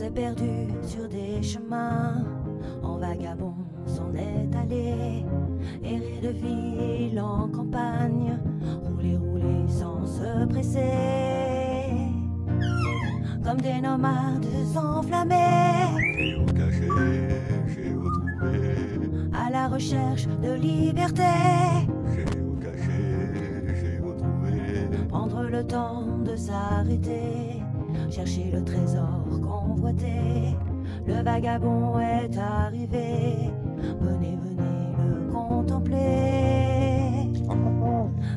s'est perdu sur des chemins, en vagabond s'en est allé, errer de ville en campagne, rouler, rouler sans se presser, comme des nomades enflammés, Géocaché, géotrouvé, à la recherche de liberté. géocaché, géotrouvé, Prendre le temps de s'arrêter, chercher le trésor convoité. Le vagabond est arrivé, venez, venez le contempler.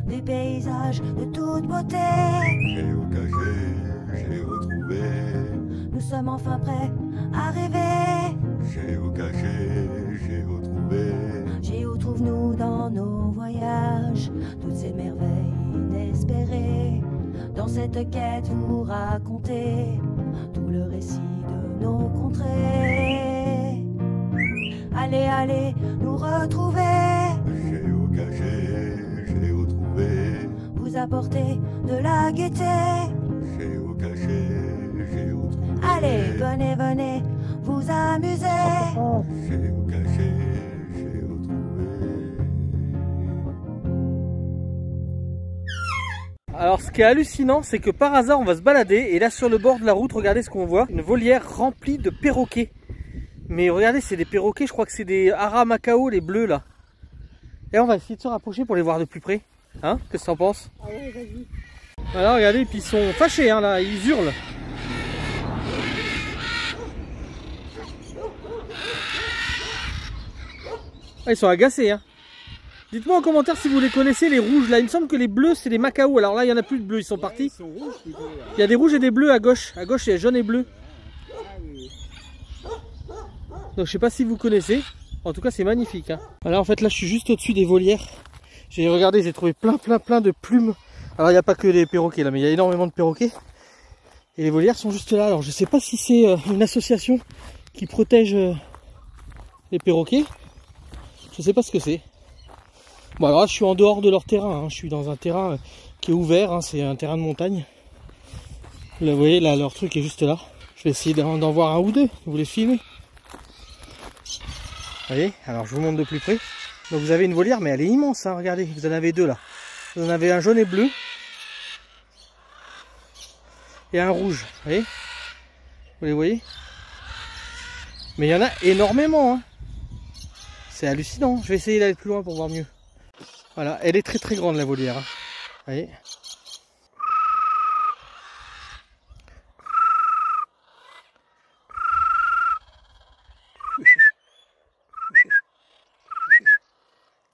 Des paysages de toute beauté, géocaché, géotrouvé, nous sommes enfin prêts à rêver. géocaché, géotrouvé, Géo trouve-nous dans nos voyages, toutes ces merveilles inespérées. Dans cette quête vous racontez tout le récit de nos contrées. Allez, allez, nous retrouver, géocaché, géotrouvé, vous apporter de la gaieté. géocaché, géotrouvé, Allez, venez, venez, vous amuser. géocaché, géotrouvé. Alors ce qui est hallucinant, c'est que par hasard on va se balader et là sur le bord de la route, regardez ce qu'on voit, une volière remplie de perroquets. Mais regardez, c'est des perroquets, je crois que c'est des Aramacao, les bleus là. Et on va essayer de se rapprocher pour les voir de plus près. Hein? Qu'est-ce que t'en penses? Ah ouais, vas-y. Voilà, regardez, et puis ils sont fâchés hein, là, ils hurlent. Ah, ils sont agacés hein. Dites-moi en commentaire si vous les connaissez, les rouges là. Il me semble que les bleus c'est les Macao. Alors là il n'y en a plus de bleus, ils sont partis. Il y a des rouges et des bleus à gauche. À gauche il y a jaune et bleu. Donc je sais pas si vous connaissez. En tout cas c'est magnifique hein. Voilà, en fait là je suis juste au-dessus des volières. J'ai regardé, j'ai trouvé plein de plumes. Alors il n'y a pas que les perroquets là, mais il y a énormément de perroquets. Et les volières sont juste là. Alors je sais pas si c'est une association qui protège les perroquets. Je sais pas ce que c'est. Bon alors là je suis en dehors de leur terrain, hein. Je suis dans un terrain qui est ouvert, hein. C'est un terrain de montagne. Là, vous voyez là leur truc est juste là. Je vais essayer d'en voir un ou deux, vous les filmez. Vous voyez, alors je vous montre de plus près. Donc vous avez une volière mais elle est immense, hein. Regardez, vous en avez deux là. Vous en avez un jaune et bleu. Et un rouge, vous voyez. Vous les voyez. Mais il y en a énormément, hein. C'est hallucinant, je vais essayer d'aller plus loin pour voir mieux. Voilà, elle est très grande la volière. Hein. Vous voyez.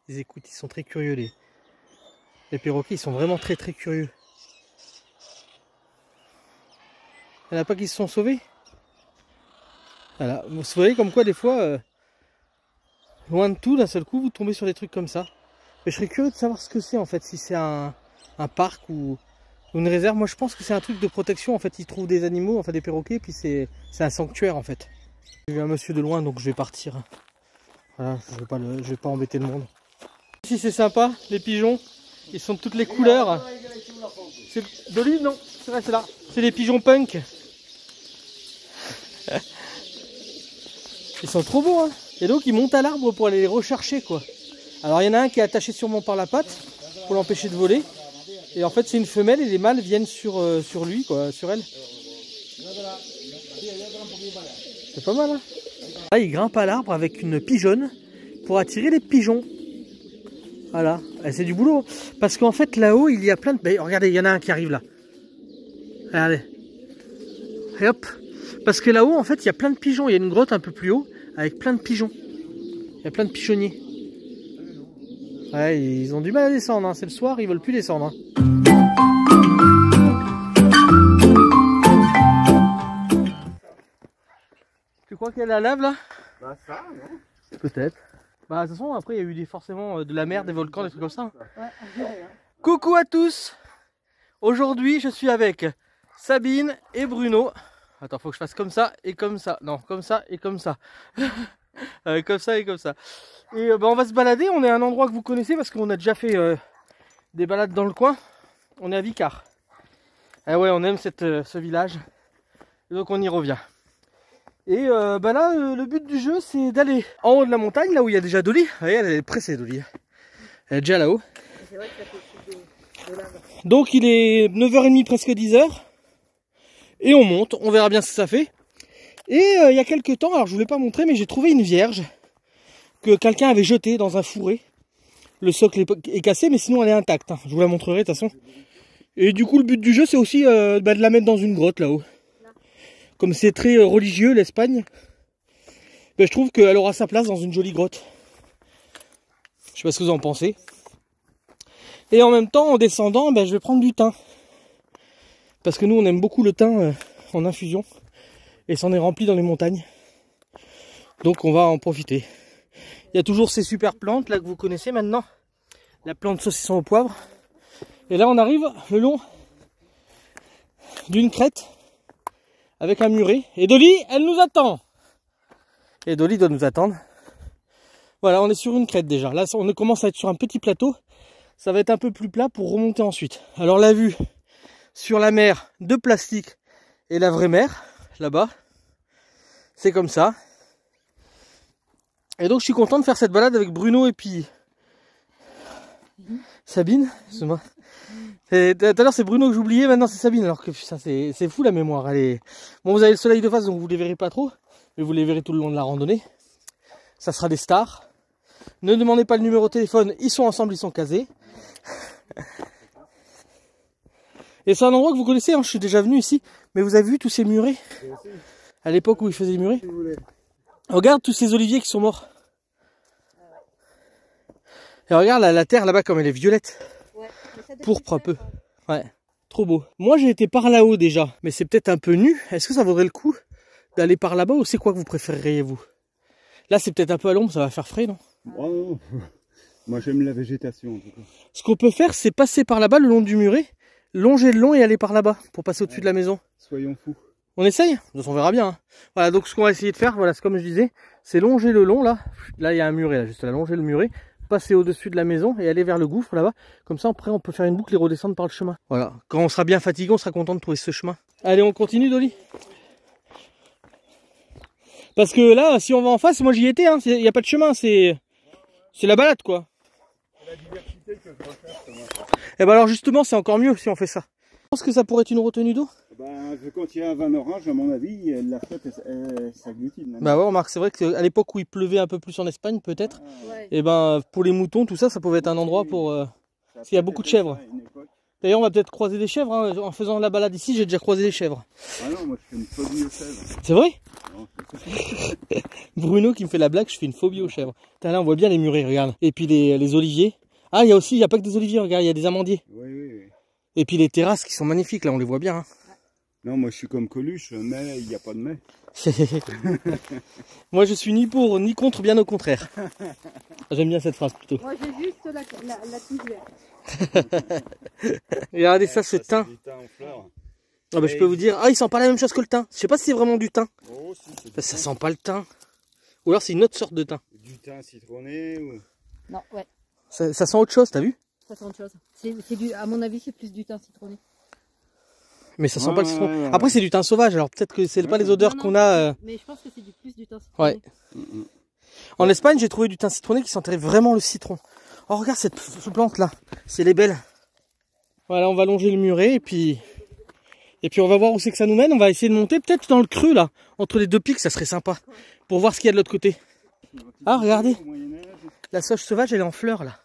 Ils écoutent, ils sont très curieux les perroquets, ils sont vraiment très curieux. Il n'y en a pas qui se sont sauvés. Voilà, vous voyez comme quoi des fois, loin de tout, d'un seul coup, vous tombez sur des trucs comme ça. Mais je serais curieux de savoir ce que c'est en fait, si c'est un parc ou une réserve. Moi je pense que c'est un truc de protection, en fait ils trouvent des animaux, enfin des perroquets, puis c'est un sanctuaire en fait. J'ai vu un monsieur de loin donc je vais partir. Voilà, je vais pas embêter le monde. Ici c'est sympa, les pigeons, ils sont de toutes les couleurs. C'est d'olive non? C'est vrai, c'est là. C'est les pigeons punk. Ils sont trop beaux hein. Et donc ils montent à l'arbre pour aller les rechercher quoi. Alors il y en a un qui est attaché sûrement par la patte pour l'empêcher de voler. Et en fait c'est une femelle et les mâles viennent sur lui quoi, sur elle. C'est pas mal hein. Là il grimpe à l'arbre avec une pigeonne pour attirer les pigeons. Voilà, c'est du boulot. Parce qu'en fait là-haut il y a plein de... Ben, regardez, il y en a un qui arrive là. Regardez. Et hop. Parce que là-haut en fait il y a plein de pigeons. Il y a une grotte un peu plus haut avec plein de pigeons. Il y a plein de pigeonniers. Ouais, ils ont du mal à descendre, hein. C'est le soir, ils veulent plus descendre. Hein. Tu crois qu'il y a la lave là? Bah ça, non? Peut-être. Bah de toute façon, après il y a eu forcément de la mer, des volcans, des trucs comme ça. Ouais, coucou à tous. Aujourd'hui, je suis avec Sabine et Bruno. Attends, faut que je fasse comme ça et comme ça. Non, comme ça et comme ça. Comme ça et comme ça. Et bah, on va se balader, on est à un endroit que vous connaissez parce qu'on a déjà fait des balades dans le coin. On est à Vicar. Ah ouais, on aime ce village. Et donc on y revient. Et bah là, le but du jeu, c'est d'aller en haut de la montagne, là où il y a déjà Dolly. Vous voyez, elle est pressée, Dolly. Elle est déjà là-haut. C'est vrai que ça fait plus de lave. Donc il est 9h30, presque 10h. Et on monte, on verra bien ce que ça fait. Et il y a quelques temps, alors je ne vous l'ai pas montré, mais j'ai trouvé une vierge que quelqu'un avait jetée dans un fourré. Le socle est cassé, mais sinon elle est intacte. Hein. Je vous la montrerai de toute façon. Et du coup, le but du jeu, c'est aussi de la mettre dans une grotte là-haut. Comme c'est très religieux, l'Espagne, je trouve qu'elle aura sa place dans une jolie grotte. Je sais pas ce que vous en pensez. Et en même temps, en descendant, je vais prendre du thym. Parce que nous, on aime beaucoup le thym en infusion. Et c'en est rempli dans les montagnes. Donc on va en profiter. Il y a toujours ces super plantes là que vous connaissez maintenant. La plante saucisson au poivre. Et là, on arrive le long d'une crête. Avec un muret. Et Dolly, elle nous attend. Et Dolly doit nous attendre. Voilà, on est sur une crête déjà. Là, on commence à être sur un petit plateau. Ça va être un peu plus plat pour remonter ensuite. Alors la vue sur la mer de plastique et la vraie mer, là-bas, c'est comme ça. Et donc je suis content de faire cette balade avec Bruno et puis Sabine. Excuse-moi. Tout à l'heure c'est Bruno que j'oubliais, maintenant c'est Sabine, alors que ça c'est fou la mémoire. Allez. Bon, vous avez le soleil de face donc vous les verrez pas trop, mais vous les verrez tout le long de la randonnée. Ça sera des stars. Ne demandez pas le numéro de téléphone, ils sont ensemble, ils sont casés. Et c'est un endroit que vous connaissez, hein, je suis déjà venu ici, mais vous avez vu tous ces murets à l'époque où ils faisaient des murets. Regarde tous ces oliviers qui sont morts. Et regarde la terre là-bas comme elle est violette. Ouais, pourpre un peu. Ouais, trop beau. Moi j'ai été par là-haut déjà, mais c'est peut-être un peu nu. Est-ce que ça vaudrait le coup d'aller par là-bas ou c'est quoi que vous préféreriez vous? Là c'est peut-être un peu à l'ombre, ça va faire frais, non? Oh, non. Moi j'aime la végétation en tout cas. Ce qu'on peut faire c'est passer par là-bas le long du muret, longer le long et aller par là-bas pour passer au-dessus de la maison. Soyons fous. On essaye? On verra bien. Hein. Voilà, donc ce qu'on va essayer de faire, voilà, c'est comme je disais, c'est longer le long là. Là il y a un muret, là, juste là, longer le muret, passer au-dessus de la maison et aller vers le gouffre là-bas. Comme ça après on peut faire une boucle et redescendre par le chemin. Voilà, quand on sera bien fatigué, on sera content de trouver ce chemin. Allez, on continue Dolly. Parce que là, si on va en face, moi j'y étais, hein, il n'y a pas de chemin, c'est la balade quoi. La diversité que je recherche, moi. Et ben alors justement, c'est encore mieux si on fait ça. Je pense que ça pourrait être une retenue d'eau. Quand il y a un vin orange, à mon avis, la fête s'agglutine. Bah ouais, remarque, c'est vrai qu'à l'époque où il pleuvait un peu plus en Espagne, peut-être, Ouais. et ben pour les moutons, tout ça, ça pouvait être un endroit pour... Parce qu'il y a beaucoup de chèvres. D'ailleurs, on va peut-être croiser des chèvres, hein. En faisant la balade ici, j'ai déjà croisé des chèvres. Ah non, moi je fais une phobie aux chèvres. C'est vrai? Non, Bruno qui me fait la blague, je fais une phobie aux chèvres. Putain, là, on voit bien les murets, regarde. Et puis les oliviers. Ah, il y a pas que des oliviers, regarde, il y a des amandiers. oui. Et puis les terrasses qui sont magnifiques, là, on les voit bien. Hein. Non, moi je suis comme Coluche, mais il n'y a pas de mais. Moi, je suis ni pour ni contre, bien au contraire. J'aime bien cette phrase plutôt. Moi j'ai juste la tige verte. Regardez ça, ce thym. Ah bah, je peux vous dire, il sent pas la même chose que le thym. Je sais pas si c'est vraiment du thym. Oh, si, Ça sent pas le thym. Ou alors c'est une autre sorte de thym. du thym citronné ou... Non, ouais, Ça sent autre chose, t'as vu? ça sent autre chose. À mon avis, c'est plus du thym citronné. Mais ça sent pas le citron. Ouais. Après c'est du thym sauvage, alors peut-être que c'est pas les odeurs qu'on a. Mais je pense que c'est plus du thym citronné. Ouais. En Espagne, j'ai trouvé du thym citronné qui sentait vraiment le citron. Oh, regarde cette plante là, c'est les belles. Voilà, on va longer le muret et puis on va voir où c'est que ça nous mène. On va essayer de monter peut-être dans le creux là, entre les deux pics, ça serait sympa. Pour voir ce qu'il y a de l'autre côté. Ah, regardez, la sauge sauvage, elle est en fleurs là.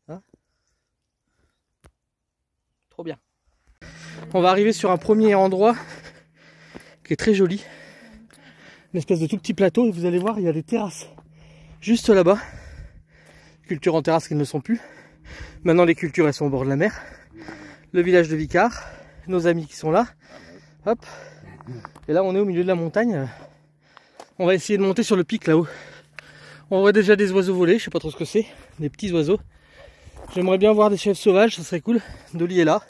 Hein? Trop bien. On va arriver sur un premier endroit qui est très joli. Une espèce de tout petit plateau et vous allez voir, il y a des terrasses juste là-bas. Cultures en terrasse qui ne le sont plus. Maintenant les cultures elles sont au bord de la mer. Le village de Vicard, nos amis qui sont là. Hop. Et là on est au milieu de la montagne. On va essayer de monter sur le pic là-haut. On voit déjà des oiseaux voler, je sais pas trop ce que c'est. Des petits oiseaux. J'aimerais bien voir des chèvres sauvages, ça serait cool. Dolly est là.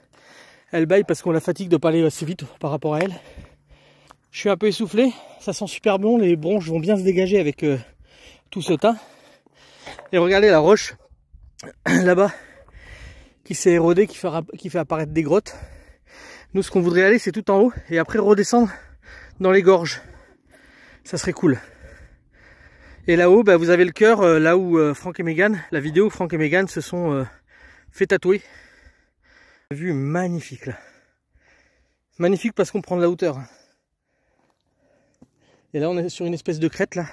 Elle baille parce qu'on la fatigue de pas aller assez vite par rapport à elle. Je suis un peu essoufflé, ça sent super bon, les bronches vont bien se dégager avec tout ce thym. Et regardez la roche là-bas qui s'est érodée, qui fait apparaître des grottes. Nous ce qu'on voudrait aller c'est tout en haut et après redescendre dans les gorges. Ça serait cool. Et là-haut, bah, vous avez le cœur, là où Franck et Megan, la vidéo où Franck et Megan se sont fait tatouer. Vue magnifique là. Magnifique parce qu'on prend de la hauteur. Et là on est sur une espèce de crête là.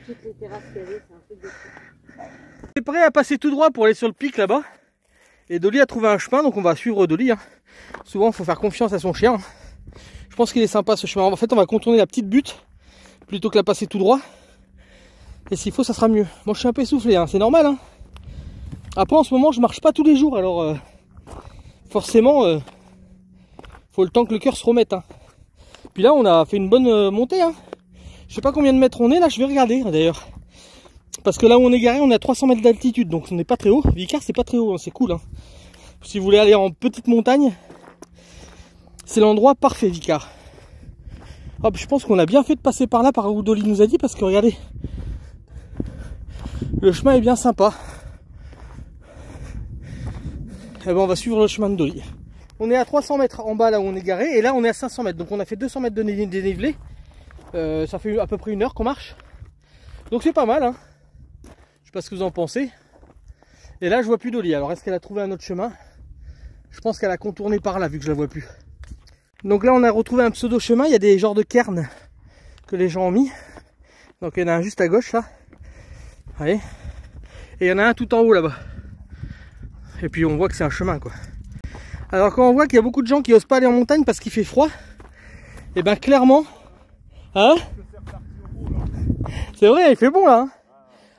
Toutes les terrasses qu'il y avait, c'est un truc de fou. On est prêt à passer tout droit pour aller sur le pic là-bas. Et Dolly a trouvé un chemin, donc on va suivre Dolly. Hein. Souvent il faut faire confiance à son chien. Hein. Je pense qu'il est sympa ce chemin. En fait on va contourner la petite butte plutôt que la passer tout droit. Et s'il faut ça sera mieux. Moi je suis un peu essoufflé, hein. C'est normal. Hein. Après en ce moment je marche pas tous les jours, alors forcément faut le temps que le cœur se remette. Hein. Puis là on a fait une bonne montée. Hein. Je sais pas combien de mètres on est là, je vais regarder d'ailleurs. Parce que là où on est garé, on est à 300 mètres d'altitude, donc on n'est pas très haut. Vicar c'est pas très haut, hein. C'est cool. Hein. Si vous voulez aller en petite montagne, c'est l'endroit parfait Vicar. Hop, je pense qu'on a bien fait de passer par là, par où Dolly nous a dit, parce que regardez, le chemin est bien sympa. Et ben on va suivre le chemin de Dolly. On est à 300 mètres en bas là où on est garé, et là on est à 500 mètres, donc on a fait 200 mètres de dénivelé. Ça fait à peu près 1 heure qu'on marche, donc c'est pas mal. Hein. Je sais pas ce que vous en pensez. Et là je vois plus Dolly, alors est-ce qu'elle a trouvé un autre chemin? Je pense qu'elle a contourné par là vu que je la vois plus. Donc là on a retrouvé un pseudo chemin, il y a des genres de cairns que les gens ont mis. Donc il y en a un juste à gauche là. Allez. Et il y en a un tout en haut là-bas. Et puis on voit que c'est un chemin quoi. Alors quand on voit qu'il y a beaucoup de gens qui osent pas aller en montagne parce qu'il fait froid, et ben clairement, hein, c'est vrai, il fait bon là. Hein.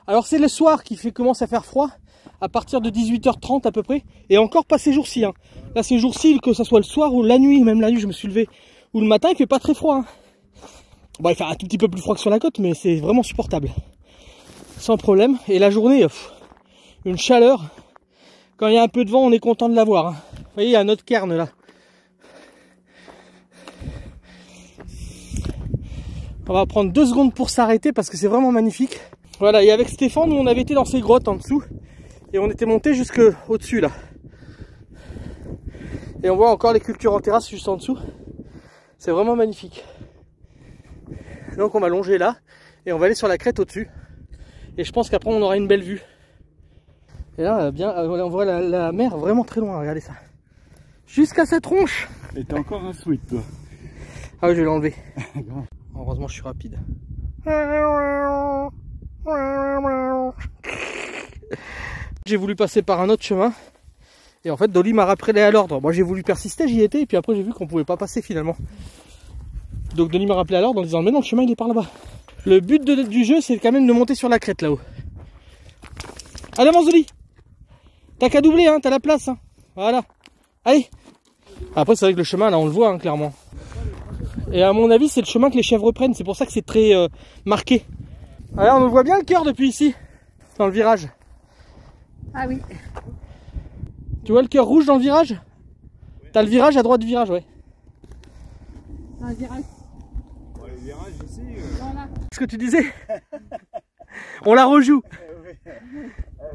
Alors c'est le soir qui commence à faire froid, à partir de 18h30 à peu près, et encore pas ces jours-ci. Hein. Là ces jours-ci, que ce soit le soir ou la nuit, même la nuit je me suis levé, ou le matin, il fait pas très froid. Hein. Bon, il fait un tout petit peu plus froid que sur la côte, mais c'est vraiment supportable. Sans problème. Et la journée, une chaleur. Quand il y a un peu de vent, on est content de l'avoir. Hein. Vous voyez, il y a un autre cairn là. On va prendre 2 secondes pour s'arrêter parce que c'est vraiment magnifique. Voilà, et avec Stéphane, nous on avait été dans ces grottes en dessous. Et on était monté jusque au-dessus là. Et on voit encore les cultures en terrasse juste en dessous. C'est vraiment magnifique. Donc on va longer là. Et on va aller sur la crête au-dessus. Et je pense qu'après on aura une belle vue. Et là, bien, on voit la mer vraiment très loin, regardez ça. Jusqu'à sa tronche. Et t'es encore un sweat toi. Ah oui, je vais l'enlever. Heureusement je suis rapide. J'ai voulu passer par un autre chemin. Et en fait Dolly m'a rappelé à l'ordre. Moi j'ai voulu persister, j'y étais. Et puis après j'ai vu qu'on pouvait pas passer finalement. Donc Dolly m'a rappelé à l'ordre en disant mais non, le chemin il est par là-bas. Le but du jeu c'est quand même de monter sur la crête là-haut. Allez avance Dolly. T'as qu'à doubler, hein, t'as la place. Hein. Voilà. Allez. Après c'est vrai que le chemin là on le voit hein, clairement. Et à mon avis c'est le chemin que les chèvres prennent. C'est pour ça que c'est très marqué. Alors on voit bien le cœur depuis ici. Dans le virage. Ah oui. Tu vois le cœur rouge dans le virage? T'as le virage à droite du virage, ouais. Dans le virage. Ouais, le virage ici. Voilà. Ce que tu disais. On la rejoue.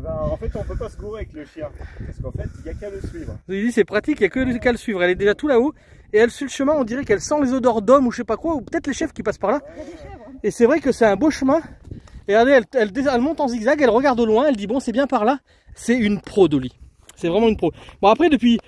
En fait on peut pas se gourer avec le chien. Parce qu'en fait il n'y a qu'à le suivre. Je dis c'est pratique, il n'y a que qu'à le suivre. Elle est déjà tout là-haut. Et elle suit le chemin, on dirait qu'elle sent les odeurs d'hommes ou je sais pas quoi. Ou peut-être les chèvres qui passent par là. Et c'est vrai que c'est un beau chemin. Et regardez, elle monte en zigzag, elle regarde au loin, elle dit bon c'est bien par là. C'est une pro Dolly. C'est vraiment une pro. Bon après depuis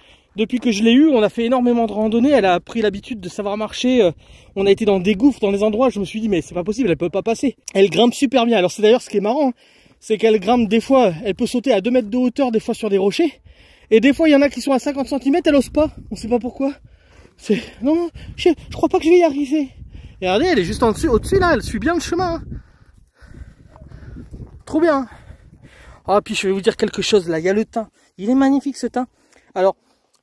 que je l'ai eu, on a fait énormément de randonnées, elle a pris l'habitude de savoir marcher. On a été dans des gouffres, dans des endroits, je me suis dit mais c'est pas possible, elle peut pas passer. Elle grimpe super bien. Alors c'est d'ailleurs ce qui est marrant, hein, c'est qu'elle grimpe des fois, elle peut sauter à 2 mètres de hauteur des fois sur des rochers. Et des fois il y en a qui sont à 50 cm, elle ose pas. On sait pas pourquoi. C'est non, je crois pas que je vais y arriver. Et regardez, elle est juste en dessus, au-dessus là, elle suit bien le chemin. Hein. Trop bien. Ah puis je vais vous dire quelque chose là, il y a le thym. Il est magnifique ce thym. Alors,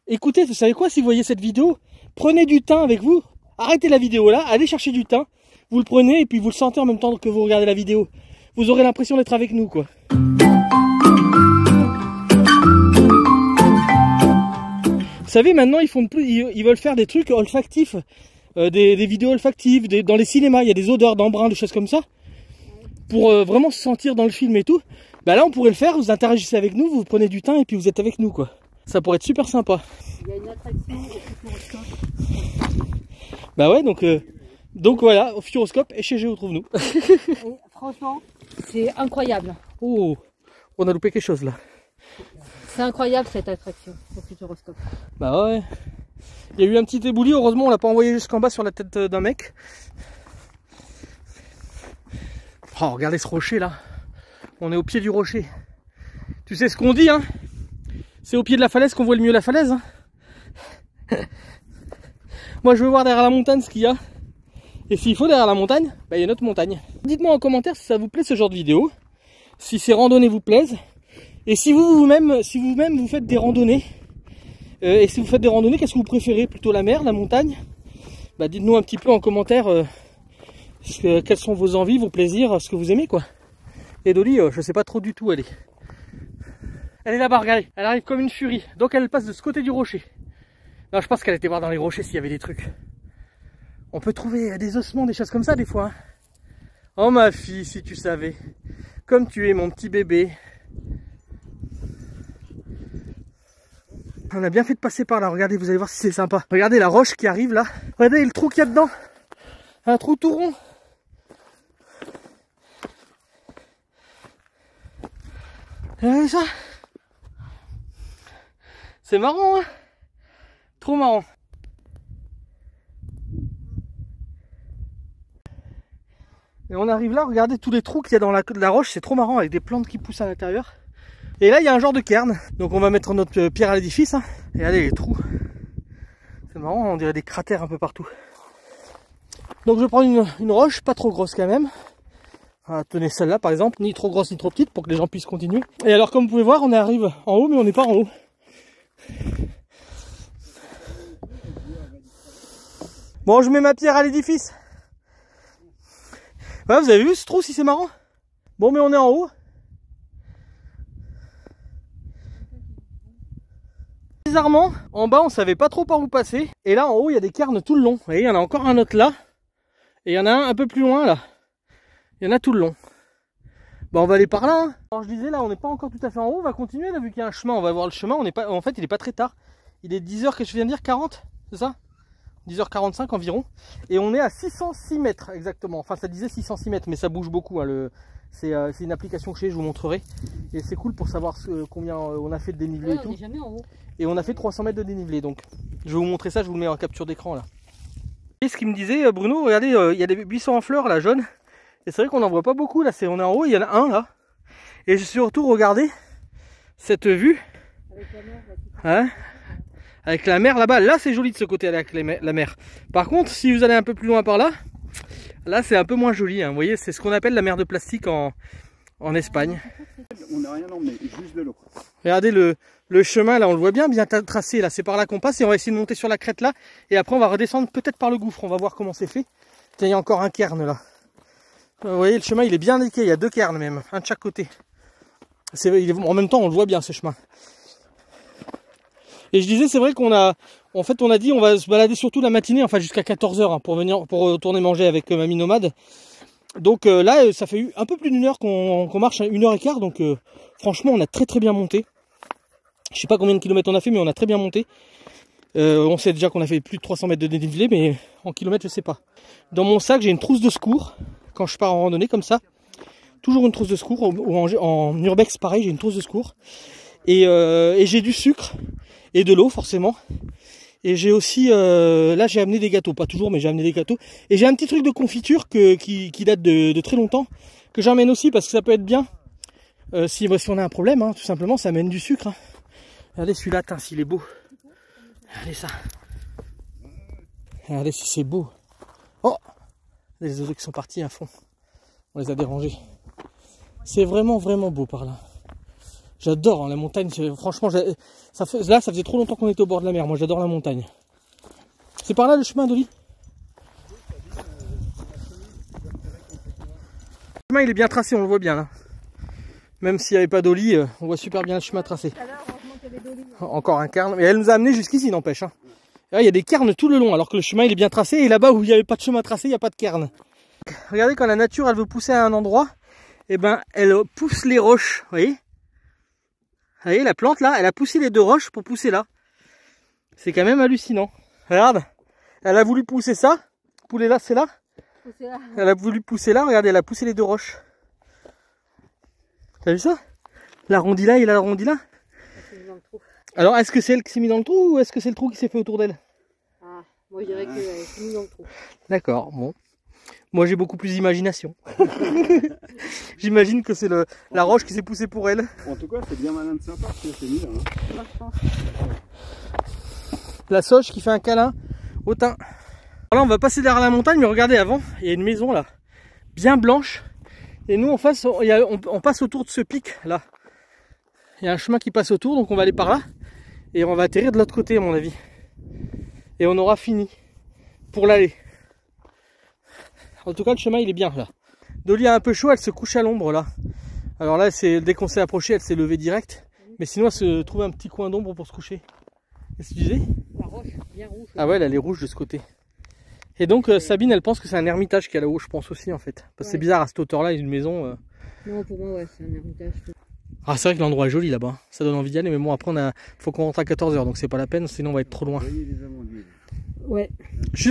écoutez, vous savez quoi, si vous voyez cette vidéo, prenez du thym avec vous, arrêtez la vidéo là, allez chercher du thym, vous le prenez et puis vous le sentez en même temps que vous regardez la vidéo. Vous aurez l'impression d'être avec nous quoi. Vous savez, maintenant ils font plus, ils veulent faire des trucs olfactifs, des vidéos olfactives, dans les cinémas, il y a des odeurs d'embrun, des choses comme ça, pour vraiment se sentir dans le film et tout. Bah là on pourrait le faire, vous interagissez avec nous, vous prenez du thym et puis vous êtes avec nous quoi. Ça pourrait être super sympa. Il y a une attraction aussi pour ça. Bah ouais, donc Donc voilà, au Futuroscope et chez Géo Trouve-nous. Et franchement, c'est incroyable. Oh, on a loupé quelque chose là. C'est incroyable cette attraction au Futuroscope. Bah ouais. Il y a eu un petit ébouli, heureusement on l'a pas envoyé jusqu'en bas sur la tête d'un mec. Oh, regardez ce rocher là. On est au pied du rocher. Tu sais ce qu'on dit, hein? C'est au pied de la falaise qu'on voit le mieux la falaise. Hein. Moi je veux voir derrière la montagne ce qu'il y a. Et s'il faut derrière la montagne, bah, il y a une autre montagne. Dites-moi en commentaire si ça vous plaît ce genre de vidéo. Si ces randonnées vous plaisent. Et si vous-même vous faites des randonnées. Et si vous faites des randonnées, qu'est-ce que vous préférez? Plutôt la mer, la montagne? Bah dites-nous un petit peu en commentaire quelles sont vos envies, vos plaisirs, ce que vous aimez quoi. Et Dolly, je sais pas trop du tout où elle est. Elle est là-bas, regardez. Elle arrive comme une furie. Donc elle passe de ce côté du rocher. Non, je pense qu'elle était voir dans les rochers s'il y avait des trucs. On peut trouver des ossements, des choses comme ça des fois. Hein. Oh ma fille, si tu savais. Comme tu es mon petit bébé. On a bien fait de passer par là. Regardez, vous allez voir si c'est sympa. Regardez la roche qui arrive là. Regardez le trou qu'il y a dedans. Un trou tout rond. Regardez ça. C'est marrant, hein? Trop marrant. Et on arrive là, regardez tous les trous qu'il y a dans la roche, c'est trop marrant avec des plantes qui poussent à l'intérieur. Et là il y a un genre de cairn, donc on va mettre notre pierre à l'édifice. Hein. Et regardez les trous. C'est marrant, on dirait des cratères un peu partout. Donc je vais prendre une roche, pas trop grosse quand même. Voilà, tenez celle-là par exemple, ni trop grosse ni trop petite pour que les gens puissent continuer. Et alors comme vous pouvez voir, on arrive en haut mais on n'est pas en haut. Bon, je mets ma pierre à l'édifice. Ouais, vous avez vu ce trou si c'est marrant? Bon, mais on est en haut. Bizarrement, en bas on savait pas trop par où passer. Et là en haut il y a des cairns tout le long. Vous voyez, il y en a encore un autre là. Et il y en a un peu plus loin là. Il y en a tout le long. Bon, on va aller par là. Hein. Alors je disais là on n'est pas encore tout à fait en haut. On va continuer là vu qu'il y a un chemin. On va voir le chemin. On est pas... En fait il est pas très tard. Il est 10h, que je viens de dire, 40, c'est ça? 10h45 environ. Et on est à 606 mètres exactement. Enfin ça disait 606 mètres mais ça bouge beaucoup. Hein, c'est une application que j'ai, je vous montrerai. Et c'est cool pour savoir combien on a fait de dénivelé et tout. On est jamais en haut. Et on a fait 300 mètres de dénivelé. Donc je vais vous montrer ça, je vous le mets en capture d'écran là. Et ce qu'il me disait Bruno, regardez, il y a des buissons en fleurs là jaunes. Et c'est vrai qu'on n'en voit pas beaucoup là, on est en haut, il y en a un là. Et j'ai surtout regardé cette vue. Avec la mer, Hein, avec la mer là-bas, là c'est joli de ce côté avec la mer. Par contre, si vous allez un peu plus loin par là, là c'est un peu moins joli. Hein. Vous voyez, c'est ce qu'on appelle la mer de plastique en Espagne. On n'a rien emmené, juste de l'eau. Regardez le chemin là, on le voit bien tracé là. C'est par là qu'on passe et on va essayer de monter sur la crête là. Et après on va redescendre peut-être par le gouffre. On va voir comment c'est fait. Tiens, il y a encore un cairn là. Vous voyez, le chemin il est bien indiqué. Il y a deux cairns même, un de chaque côté. En même temps, on le voit bien ce chemin. Et je disais, c'est vrai qu'on a, en fait, on a dit, on va se balader surtout la matinée, enfin jusqu'à 14h hein, pour retourner manger avec Mamie Nomade. Donc là, ça fait un peu plus d'une heure qu'on marche, 1h15. Donc franchement, on a très bien monté. Je sais pas combien de kilomètres on a fait, mais on a très bien monté. On sait déjà qu'on a fait plus de 300 mètres de dénivelé, mais en kilomètres, je sais pas. Dans mon sac, j'ai une trousse de secours quand je pars en randonnée comme ça. Toujours une trousse de secours. Ou en urbex, pareil, j'ai une trousse de secours. Et j'ai du sucre et de l'eau forcément. Et j'ai aussi, là j'ai amené des gâteaux, pas toujours mais j'ai amené des gâteaux. Et j'ai un petit truc de confiture qui date de très longtemps, que j'emmène aussi parce que ça peut être bien. Si on a un problème, hein, tout simplement, ça amène du sucre. Hein. Regardez celui-là, s'il est beau. Regardez ça. Regardez si c'est beau. Oh, les oiseaux qui sont partis à fond. On les a dérangés. C'est vraiment beau par là. J'adore hein, la montagne, franchement, ça faisait trop longtemps qu'on était au bord de la mer, moi j'adore la montagne. C'est par là le chemin, Dolly? Le chemin il est bien tracé, on le voit bien là. Même s'il n'y avait pas Dolly, on voit super bien le chemin tracé. Encore un cairn, mais elle nous a amené jusqu'ici, n'empêche. Hein. Là, il y a des cairns tout le long, alors que le chemin il est bien tracé, et là-bas où il n'y avait pas de chemin tracé, il n'y a pas de cairn. Regardez, quand la nature elle veut pousser à un endroit, et ben elle pousse les roches, vous voyez? Vous voyez la plante là, elle a poussé les deux roches pour pousser là. C'est quand même hallucinant. Regarde, elle a voulu pousser ça, pouler là, c'est là. pousser là. Elle a voulu pousser là, regardez, elle a poussé les deux roches. T'as vu ça? L'arrondi là et l'arrondi là. Elle s'est mise dans le trou. Alors, est-ce que c'est elle qui s'est mise dans le trou ou est-ce que c'est le trou qui s'est fait autour d'elle? Ah, moi je dirais qu'elle s'est mise dans le trou. D'accord, bon. Moi j'ai beaucoup plus d'imagination. J'imagine que c'est la roche qui s'est poussée pour elle. En tout cas, c'est bien malin de sa part que c'est mis là. Hein. Moi, je pense. La soche qui fait un câlin au thym. Là on va passer derrière la montagne, mais regardez avant, il y a une maison là, bien blanche. Et nous en face, on passe autour de ce pic là. Il y a un chemin qui passe autour, donc on va aller par là. Et on va atterrir de l'autre côté à mon avis. Et on aura fini pour l'aller. En tout cas le chemin il est bien là. Dolly a un peu chaud, elle se couche à l'ombre là. Alors là dès qu'on s'est approché, elle s'est levée direct. Mais sinon elle se trouve un petit coin d'ombre pour se coucher. Qu'est-ce que tu disais? La roche, bien rouge. Ah ouais, elle est rouge de ce côté. Et donc Sabine, elle pense que c'est un ermitage qu'il y a là-haut, je pense aussi en fait. Parce que c'est bizarre à cette hauteur-là, il y a une maison. Non, pour moi, ouais, c'est un ermitage. Ah, c'est vrai que l'endroit est joli là-bas. Ça donne envie d'y aller, mais bon, après, faut qu'on rentre à 14 h, donc c'est pas la peine, sinon on va être trop loin. Vous voyez les amandiers. Ouais.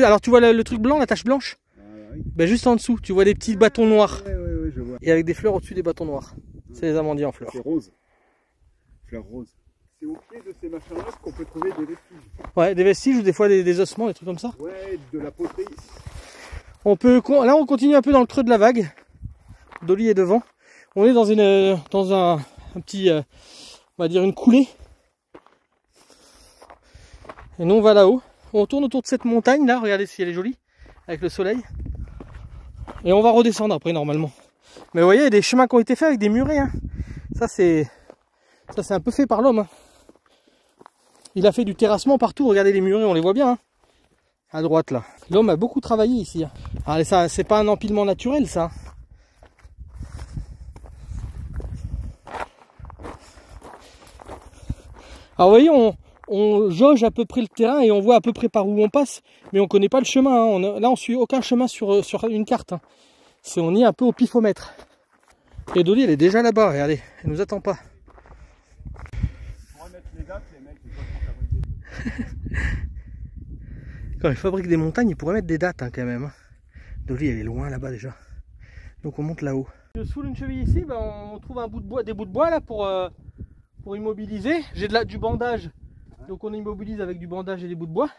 Alors, tu vois le truc blanc, la tache blanche? Oui. Ben, juste en dessous, tu vois des petits bâtons noirs. Ouais, je vois. Et avec des fleurs au-dessus des bâtons noirs. C'est les amandiers en fleurs. C'est rose. Fleurs roses. C'est au pied de ces machins-là qu'on peut trouver des vestiges. Ouais, des vestiges ou des fois des ossements, des trucs comme ça. Ouais, de la poterie. Là, on continue un peu dans le creux de la vague. Dolly est devant. On est dans un petit, on va dire une coulée. Et nous on va là-haut. On tourne autour de cette montagne là, regardez si elle est jolie, avec le soleil. Et on va redescendre après normalement. Mais vous voyez, il y a des chemins qui ont été faits avec des murets. Hein. Ça c'est un peu fait par l'homme. Hein. Il a fait du terrassement partout, regardez les murets, on les voit bien. Hein. À droite là. L'homme a beaucoup travaillé ici. Hein. Alors, ça, c'est pas un empilement naturel ça. Alors vous voyez, on jauge à peu près le terrain et on voit à peu près par où on passe, mais on connaît pas le chemin. Hein. Là on suit aucun chemin sur une carte. Hein. On y est un peu au pifomètre. Et Dolly elle est déjà là-bas, regardez, elle nous attend pas. On va mettre les dates, les mecs, ils peuvent fabriquer des trucs. Quand ils fabriquent des montagnes, ils pourraient mettre des dates hein, quand même. Hein. Dolly elle est loin là-bas déjà. Donc on monte là-haut. Sous une cheville ici, ben, on trouve un bout de bois, des bouts de bois là pour immobiliser. J'ai du bandage, donc on immobilise avec du bandage et des bouts de bois,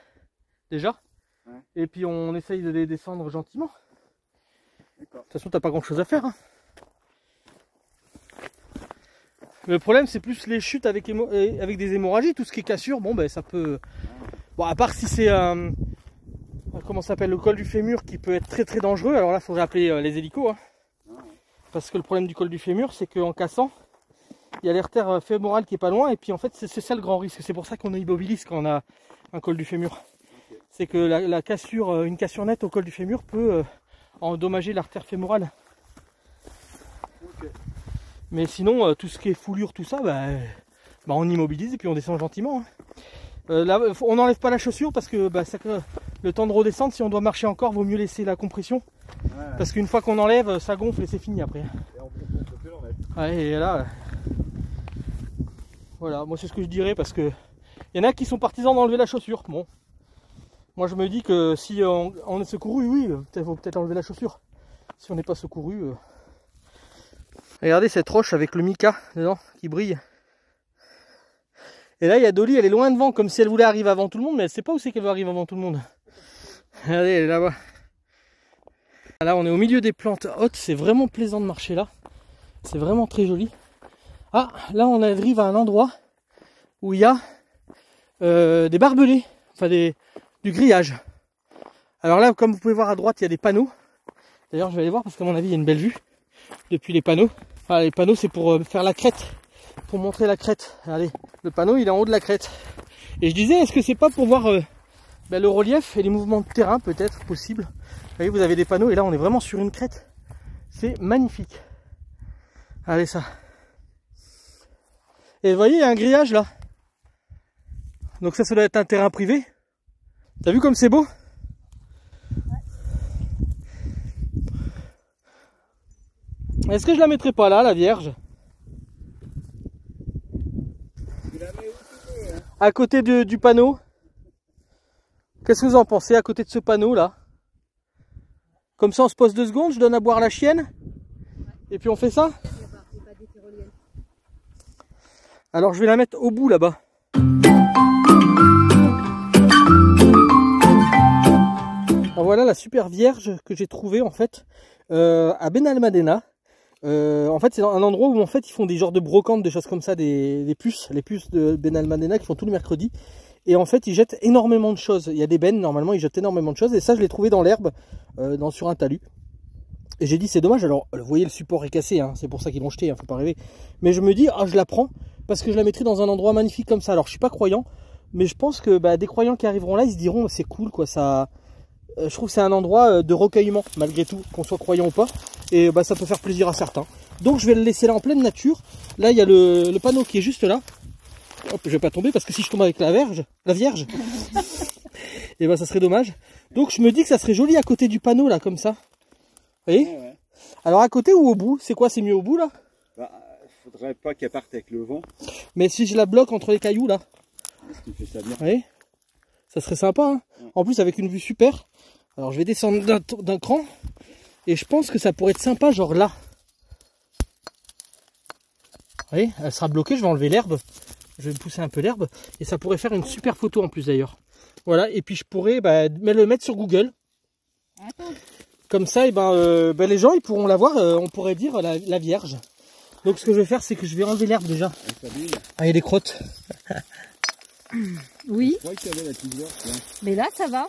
déjà. Ouais. Et puis on essaye de les descendre gentiment. De toute façon, t'as pas grand chose à faire. Hein. Le problème, c'est plus les chutes avec des hémorragies, tout ce qui est cassure, bon ben ça peut... Bon, à part si c'est comment ça s'appelle, le col du fémur qui peut être très très dangereux, alors là, il faudrait appeler les hélicos. Hein. Parce que le problème du col du fémur, c'est qu'en cassant, il y a l'artère fémorale qui est pas loin, et puis en fait c'est ça le grand risque. C'est pour ça qu'on immobilise quand on a un col du fémur. Okay. C'est que la cassure, une cassure nette au col du fémur peut endommager l'artère fémorale. Okay. Mais sinon, tout ce qui est foulure, tout ça, on immobilise et puis on descend gentiment. Hein. Là, on n'enlève pas la chaussure parce que le temps de redescendre, si on doit marcher encore, vaut mieux laisser la compression. Ouais. Parce qu'une fois qu'on enlève, ça gonfle et c'est fini après. Et on peut plus l'enlever. Ouais, et là... Voilà, moi c'est ce que je dirais parce que il y en a qui sont partisans d'enlever la chaussure. Bon, moi je me dis que si on est secouru, oui, il faut peut-être enlever la chaussure. Si on n'est pas secouru. Regardez cette roche avec le mica dedans qui brille. Et là il y a Dolly, elle est loin devant comme si elle voulait arriver avant tout le monde, mais elle sait pas où c'est qu'elle va arriver avant tout le monde. Regardez, elle est là-bas. Là on est au milieu des plantes hautes, c'est vraiment plaisant de marcher là. C'est vraiment très joli. Ah, là on arrive à un endroit où il y a des barbelés, enfin du grillage. Alors là, comme vous pouvez voir à droite, il y a des panneaux. D'ailleurs, je vais aller voir parce qu'à mon avis, il y a une belle vue depuis les panneaux. Voilà, les panneaux, c'est pour faire la crête, pour montrer la crête. Regardez, le panneau, il est en haut de la crête. Et je disais, est-ce que c'est pas pour voir le relief et les mouvements de terrain, peut-être, possible. Vous voyez, vous avez des panneaux et là, on est vraiment sur une crête. C'est magnifique. Allez, ça. Et vous voyez, il y a un grillage là. Donc ça doit être un terrain privé. T'as vu comme c'est beau? Ouais. Est-ce que je la mettrais pas là, la Vierge? Tu la mets où tu veux, hein. À côté du panneau. Qu'est-ce que vous en pensez à côté de ce panneau là? Comme ça on se pose 2 secondes, je donne à boire à la chienne. Et puis on fait ça. Alors je vais la mettre au bout là-bas. Alors voilà la super vierge que j'ai trouvée en fait à Benalmádena. En fait c'est un endroit où en fait ils font des genres de brocantes, des choses comme ça, les puces de Benalmádena qui font tous les mercredis. Et en fait ils jettent énormément de choses. Il y a des bennes, normalement ils jettent énormément de choses. Et ça je l'ai trouvé dans l'herbe, sur un talus. Et j'ai dit c'est dommage, alors vous voyez le support est cassé, hein, c'est pour ça qu'ils l'ont jeté, hein, faut pas rêver. Mais je me dis, ah je la prends parce que je la mettrai dans un endroit magnifique comme ça. Alors je suis pas croyant, mais je pense que des croyants qui arriveront là, ils se diront c'est cool quoi, ça. Je trouve que c'est un endroit de recueillement, malgré tout, qu'on soit croyant ou pas. Et ça peut faire plaisir à certains. Donc je vais le laisser là en pleine nature. Là il y a le panneau qui est juste là. Hop, je vais pas tomber parce que si je tombe avec la vierge, et ça serait dommage. Donc je me dis que ça serait joli à côté du panneau là, comme ça. Vous voyez? Ouais. Alors à côté ou au bout? C'est quoi? C'est mieux au bout là? Faudrait pas qu'elle parte avec le vent. Mais si je la bloque entre les cailloux là, Est-ce qu'il fait ça bien? vous voyez, ça serait sympa, hein. Ouais. En plus avec une vue super. Alors je vais descendre d'un cran. Et je pense que ça pourrait être sympa genre là. Vous voyez, elle sera bloquée, je vais enlever l'herbe. Je vais pousser un peu l'herbe. Et ça pourrait faire une super photo en plus d'ailleurs. Voilà, et puis je pourrais le mettre sur Google. Attends. Comme ça, les gens ils pourront la voir, on pourrait dire la vierge. Donc ce que je vais faire, c'est que je vais enlever l'herbe déjà. Ah, il y a des crottes. Oui, Je croyais qu'il y avait la petite vierge, là. mais là ça va.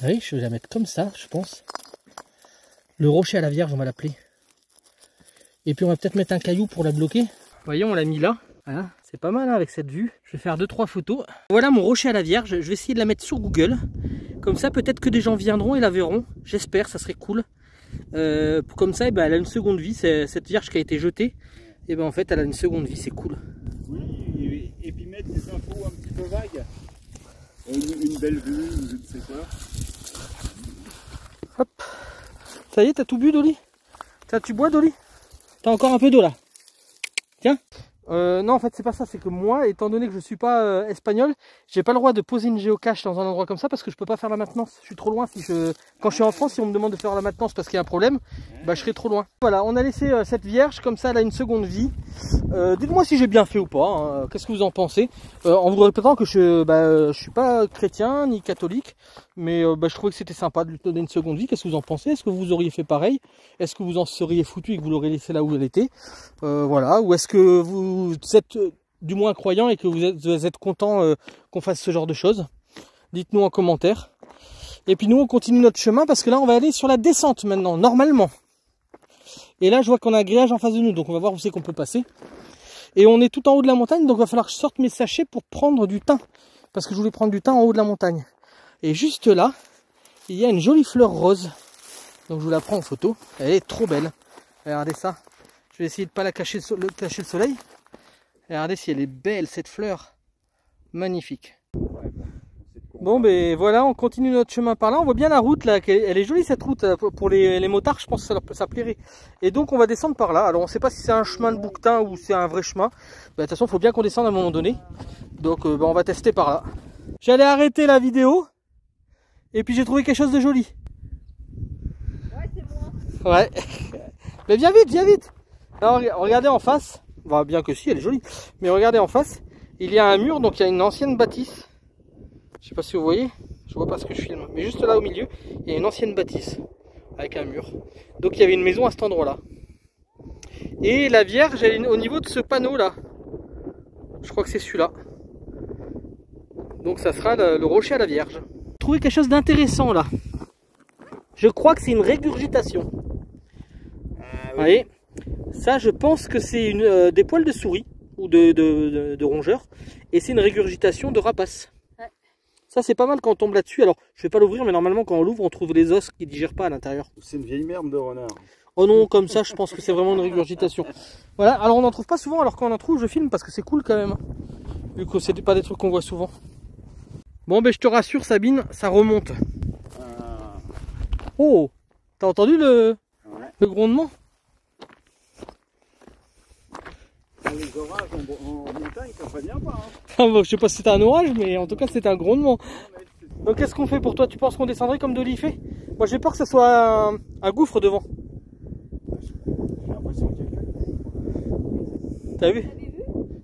Oui, je vais la mettre comme ça, je pense. Le rocher à la vierge, on va l'appeler. Et puis on va peut-être mettre un caillou pour la bloquer. Vous voyez, on l'a mis là. Voilà, c'est pas mal hein, avec cette vue. Je vais faire 2-3 photos. Voilà mon rocher à la vierge. Je vais essayer de la mettre sur Google. Comme ça, peut-être que des gens viendront et la verront. J'espère, ça serait cool. Comme ça, elle a une seconde vie. Cette vierge qui a été jetée, et en fait, elle a une seconde vie. C'est cool. Oui, et puis mettre des infos un petit peu vagues. Une belle vue, je ne sais quoi. Hop. Ça y est, t'as tout bu, Dolly? Tu bois, Dolly? T'as encore un peu d'eau là. Tiens. Non, en fait, c'est pas ça. C'est que moi, étant donné que je suis pas espagnol, j'ai pas le droit de poser une géocache dans un endroit comme ça parce que je peux pas faire la maintenance. Je suis trop loin. Quand je suis en France, si on me demande de faire la maintenance parce qu'il y a un problème, je serai trop loin. Voilà, on a laissé cette vierge comme ça, elle a une seconde vie. Dites-moi si j'ai bien fait ou pas. Hein. Qu'est-ce que vous en pensez? En vous répétant que je suis pas chrétien ni catholique, mais je trouvais que c'était sympa de lui donner une seconde vie. Qu'est-ce que vous en pensez? Est-ce que vous auriez fait pareil? Est-ce que vous en seriez foutu et que vous l'auriez laissé là où elle était? Voilà. Ou est-ce que vous êtes du moins croyant et que vous êtes content qu'on fasse ce genre de choses? Dites-nous en commentaire. Et puis nous on continue notre chemin parce que là on va aller sur la descente maintenant, normalement. Et là je vois qu'on a un grillage en face de nous, donc on va voir où c'est qu'on peut passer. Et on est tout en haut de la montagne, donc il va falloir que je sorte mes sachets pour prendre du thym. Parce que je voulais prendre du thym en haut de la montagne. Et juste là, il y a une jolie fleur rose. Donc je vous la prends en photo. Elle est trop belle. Regardez ça. Je vais essayer de ne pas la cacher le soleil. Regardez si elle est belle cette fleur. Magnifique. Bon voilà, on continue notre chemin par là. On voit bien la route là, elle est jolie cette route pour les motards, je pense que ça plairait. Et donc on va descendre par là. Alors on ne sait pas si c'est un chemin de bouquetin ou c'est un vrai chemin. De toute façon il faut bien qu'on descende à un moment donné. Donc on va tester par là. J'allais arrêter la vidéo et puis j'ai trouvé quelque chose de joli. Ouais, c'est moi. Ouais. Mais viens vite. Alors regardez en face. Bah, bien que si, elle est jolie. Mais regardez en face, il y a un mur, donc il y a une ancienne bâtisse. Je sais pas si vous voyez, je vois pas ce que je filme. Mais juste là au milieu, il y a une ancienne bâtisse avec un mur. Donc il y avait une maison à cet endroit-là. Et la Vierge, elle est au niveau de ce panneau là. Je crois que c'est celui-là. Donc ça sera le rocher à la Vierge. J'ai trouvé quelque chose d'intéressant là. Je crois que c'est une régurgitation. Vous voyez, ça je pense que c'est des poils de souris ou de rongeurs. Et c'est une régurgitation de rapace. Ça c'est pas mal quand on tombe là-dessus. Alors je vais pas l'ouvrir, mais normalement quand on l'ouvre on trouve les os qui digèrent pas à l'intérieur. C'est une vieille merde de renard. Oh non, comme ça je pense que c'est vraiment une régurgitation. Voilà, alors on n'en trouve pas souvent, alors quand on en trouve je filme parce que c'est cool quand même. Vu que c'est pas des trucs qu'on voit souvent. Bon je te rassure Sabine, ça remonte. Oh, t'as entendu le grondement? Les orages en montagne, ça prévient pas. Hein. Enfin, je sais pas si c'était un orage, mais en tout cas c'était un grondement. Donc qu'est-ce qu'on fait pour toi? Tu penses qu'on descendrait comme Dolly fait? Moi j'ai peur que ce soit un gouffre devant. J'ai l'impression qu'il y a quelqu'un. T'as vu?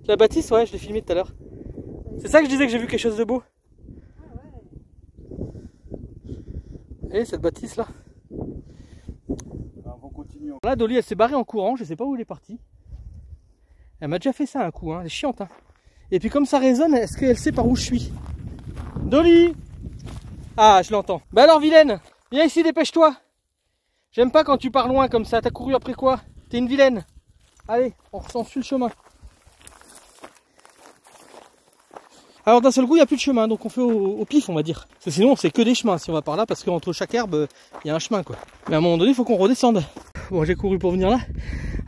La bâtisse, ouais, je l'ai filmé tout à l'heure. C'est ça que je disais que j'ai vu quelque chose de beau. Et cette bâtisse là. Alors, on continue. Là Dolly elle s'est barrée en courant, je sais pas où elle est partie. Elle m'a déjà fait ça un coup, hein. Elle est chiante. Hein. Et puis comme ça résonne, est-ce qu'elle sait par où je suis? Dolly! Ah, je l'entends. Bah alors vilaine, viens ici, dépêche-toi. J'aime pas quand tu pars loin comme ça, t'as couru après quoi? T'es une vilaine. Allez, on suit le chemin. Alors d'un seul coup, il n'y a plus de chemin, donc on fait au pif, on va dire. Parce que sinon, c'est que des chemins si on va par là, parce qu'entre chaque herbe, il y a un chemin, quoi. Mais à un moment donné, il faut qu'on redescende. Bon, j'ai couru pour venir là.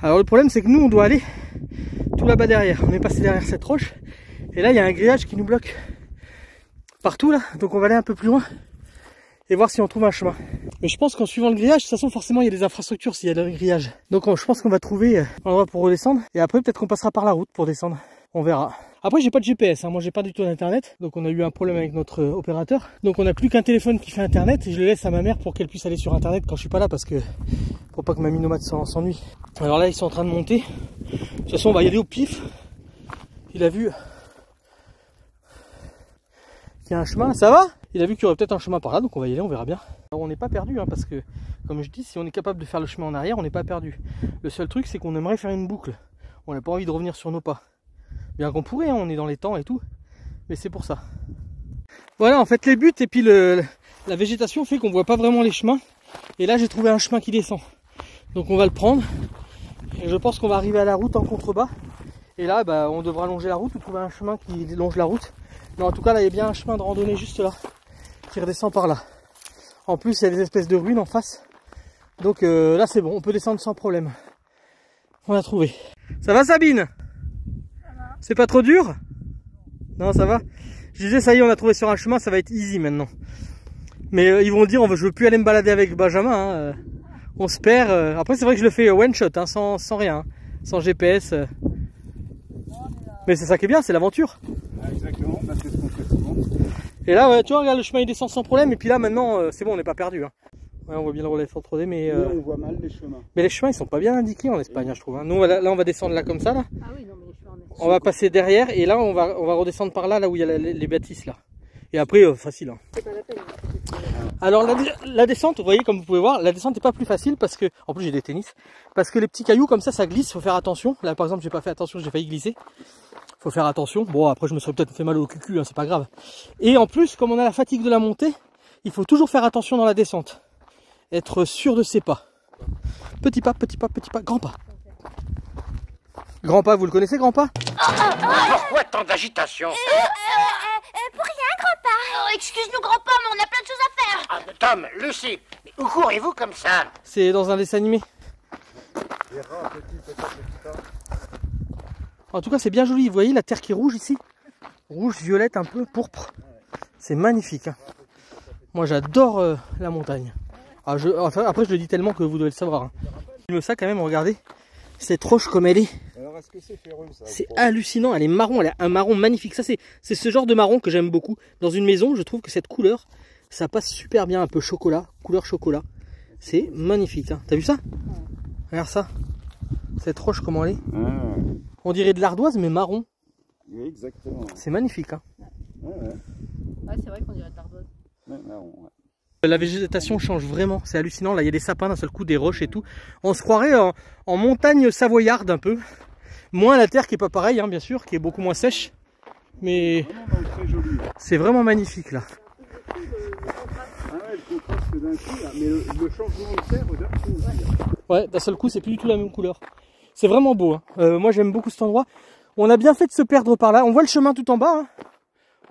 Alors le problème, c'est que nous, on doit aller tout là-bas derrière. On est passé derrière cette roche, et là, il y a un grillage qui nous bloque partout, là. Donc on va aller un peu plus loin et voir si on trouve un chemin. Mais je pense qu'en suivant le grillage, de toute façon, forcément, il y a des infrastructures s'il y a le grillage. Donc je pense qu'on va trouver un endroit pour redescendre, et après, peut-être qu'on passera par la route pour descendre. On verra. Après j'ai pas de GPS, hein. Moi j'ai pas du tout d'internet, donc on a eu un problème avec notre opérateur. Donc on n'a plus qu'un téléphone qui fait internet et je le laisse à ma mère pour qu'elle puisse aller sur internet quand je suis pas là, parce que pour pas que ma minomate s'ennuie. Alors là ils sont en train de monter. De toute façon on va y aller au pif. Il a vu qu'il y a un chemin, ça va? Il a vu qu'il y aurait peut-être un chemin par là, donc on va y aller, on verra bien. Alors on n'est pas perdu, hein, parce que comme je dis, si on est capable de faire le chemin en arrière, on n'est pas perdu. Le seul truc c'est qu'on aimerait faire une boucle. On n'a pas envie de revenir sur nos pas. Bien qu'on pourrait, hein, on est dans les temps et tout, mais c'est pour ça. Voilà, en fait les buts et puis la végétation fait qu'on voit pas vraiment les chemins. Et là j'ai trouvé un chemin qui descend, donc on va le prendre. Et je pense qu'on va arriver à la route en contrebas. Et là bah, on devra longer la route ou trouver un chemin qui longe la route. Mais en tout cas là il y a bien un chemin de randonnée juste là, qui redescend par là. En plus il y a des espèces de ruines en face. Donc là c'est bon, on peut descendre sans problème. On a trouvé. Ça va Sabine? C'est pas trop dur? Non, ça va? Je disais, ça y est, on a trouvé sur un chemin, ça va être easy maintenant. Mais ils vont dire, je veux plus aller me balader avec Benjamin. Hein. On se perd. Après, c'est vrai que je le fais one shot, hein, sans rien, hein, sans GPS. Mais c'est ça qui est bien, c'est l'aventure. Ah, exactement, bah, c'est ce qu'on fait souvent. Et là, ouais, tu vois, regarde, le chemin il descend sans problème. Et puis là, maintenant, c'est bon, on n'est pas perdu. Hein. Ouais, on voit bien le relais sans trop d, mais on voit mal les chemins. Mais les chemins, ils sont pas bien indiqués en Espagne, hein, je trouve. Hein. Nous, là, on va descendre là comme ça, là. Ah oui, non, mais les chemins en Espagne. On va passer derrière et là on va redescendre par là, là où il y a les bâtisses là. Et après facile. Hein. C'est pas la peine. Alors la descente, vous voyez comme vous pouvez voir, la descente n'est pas plus facile parce que, en plus j'ai des tennis, parce que les petits cailloux comme ça glisse, faut faire attention. Là par exemple j'ai pas fait attention, j'ai failli glisser. Faut faire attention. Bon après je me serais peut-être fait mal au cul, hein, c'est pas grave. Et en plus comme on a la fatigue de la montée, il faut toujours faire attention dans la descente. Être sûr de ses pas. Petit pas, petit pas, petit pas, grand pas. Grand pas, vous le connaissez, grand pas? Pourquoi tant d'agitation? Pour rien, grand-père. Excuse-nous, grand-père, mais on a plein de choses à faire. Ah, Tom, Lucie, où courez-vous comme ça? C'est dans un dessin animé. En tout cas, c'est bien joli. Vous voyez la terre qui est rouge ici? Rouge, violette, un peu pourpre. C'est magnifique. Hein. Moi, j'adore la montagne. Ah, après, je le dis tellement que vous devez le savoir. Hein. Filme ça quand même, regardez. Cette roche comme elle est. Alors, est-ce que c'est ferreux ça? C'est hallucinant, elle est marron, elle a un marron magnifique. Ça, c'est ce genre de marron que j'aime beaucoup. Dans une maison, je trouve que cette couleur, ça passe super bien, un peu chocolat, couleur chocolat. C'est magnifique. Hein. T'as vu ça? Regarde ça. Cette roche, comment elle est? On dirait de l'ardoise, mais marron. Oui, exactement. C'est magnifique. Hein. Ouais, c'est vrai qu'on dirait de l'ardoise. Marron, ouais. La végétation change vraiment, c'est hallucinant. Là, il y a des sapins d'un seul coup, des roches et tout. On se croirait en montagne savoyarde un peu. Moins la terre qui est pas pareille, hein, bien sûr, qui est beaucoup moins sèche. Mais c'est vraiment magnifique là. Ah ouais, le contraste d'un coup, là. Mais le changement de terre d'un coup. Ouais, d'un seul coup, c'est plus du tout la même couleur. C'est vraiment beau. Hein. Moi, j'aime beaucoup cet endroit. On a bien fait de se perdre par là. On voit le chemin tout en bas. Hein.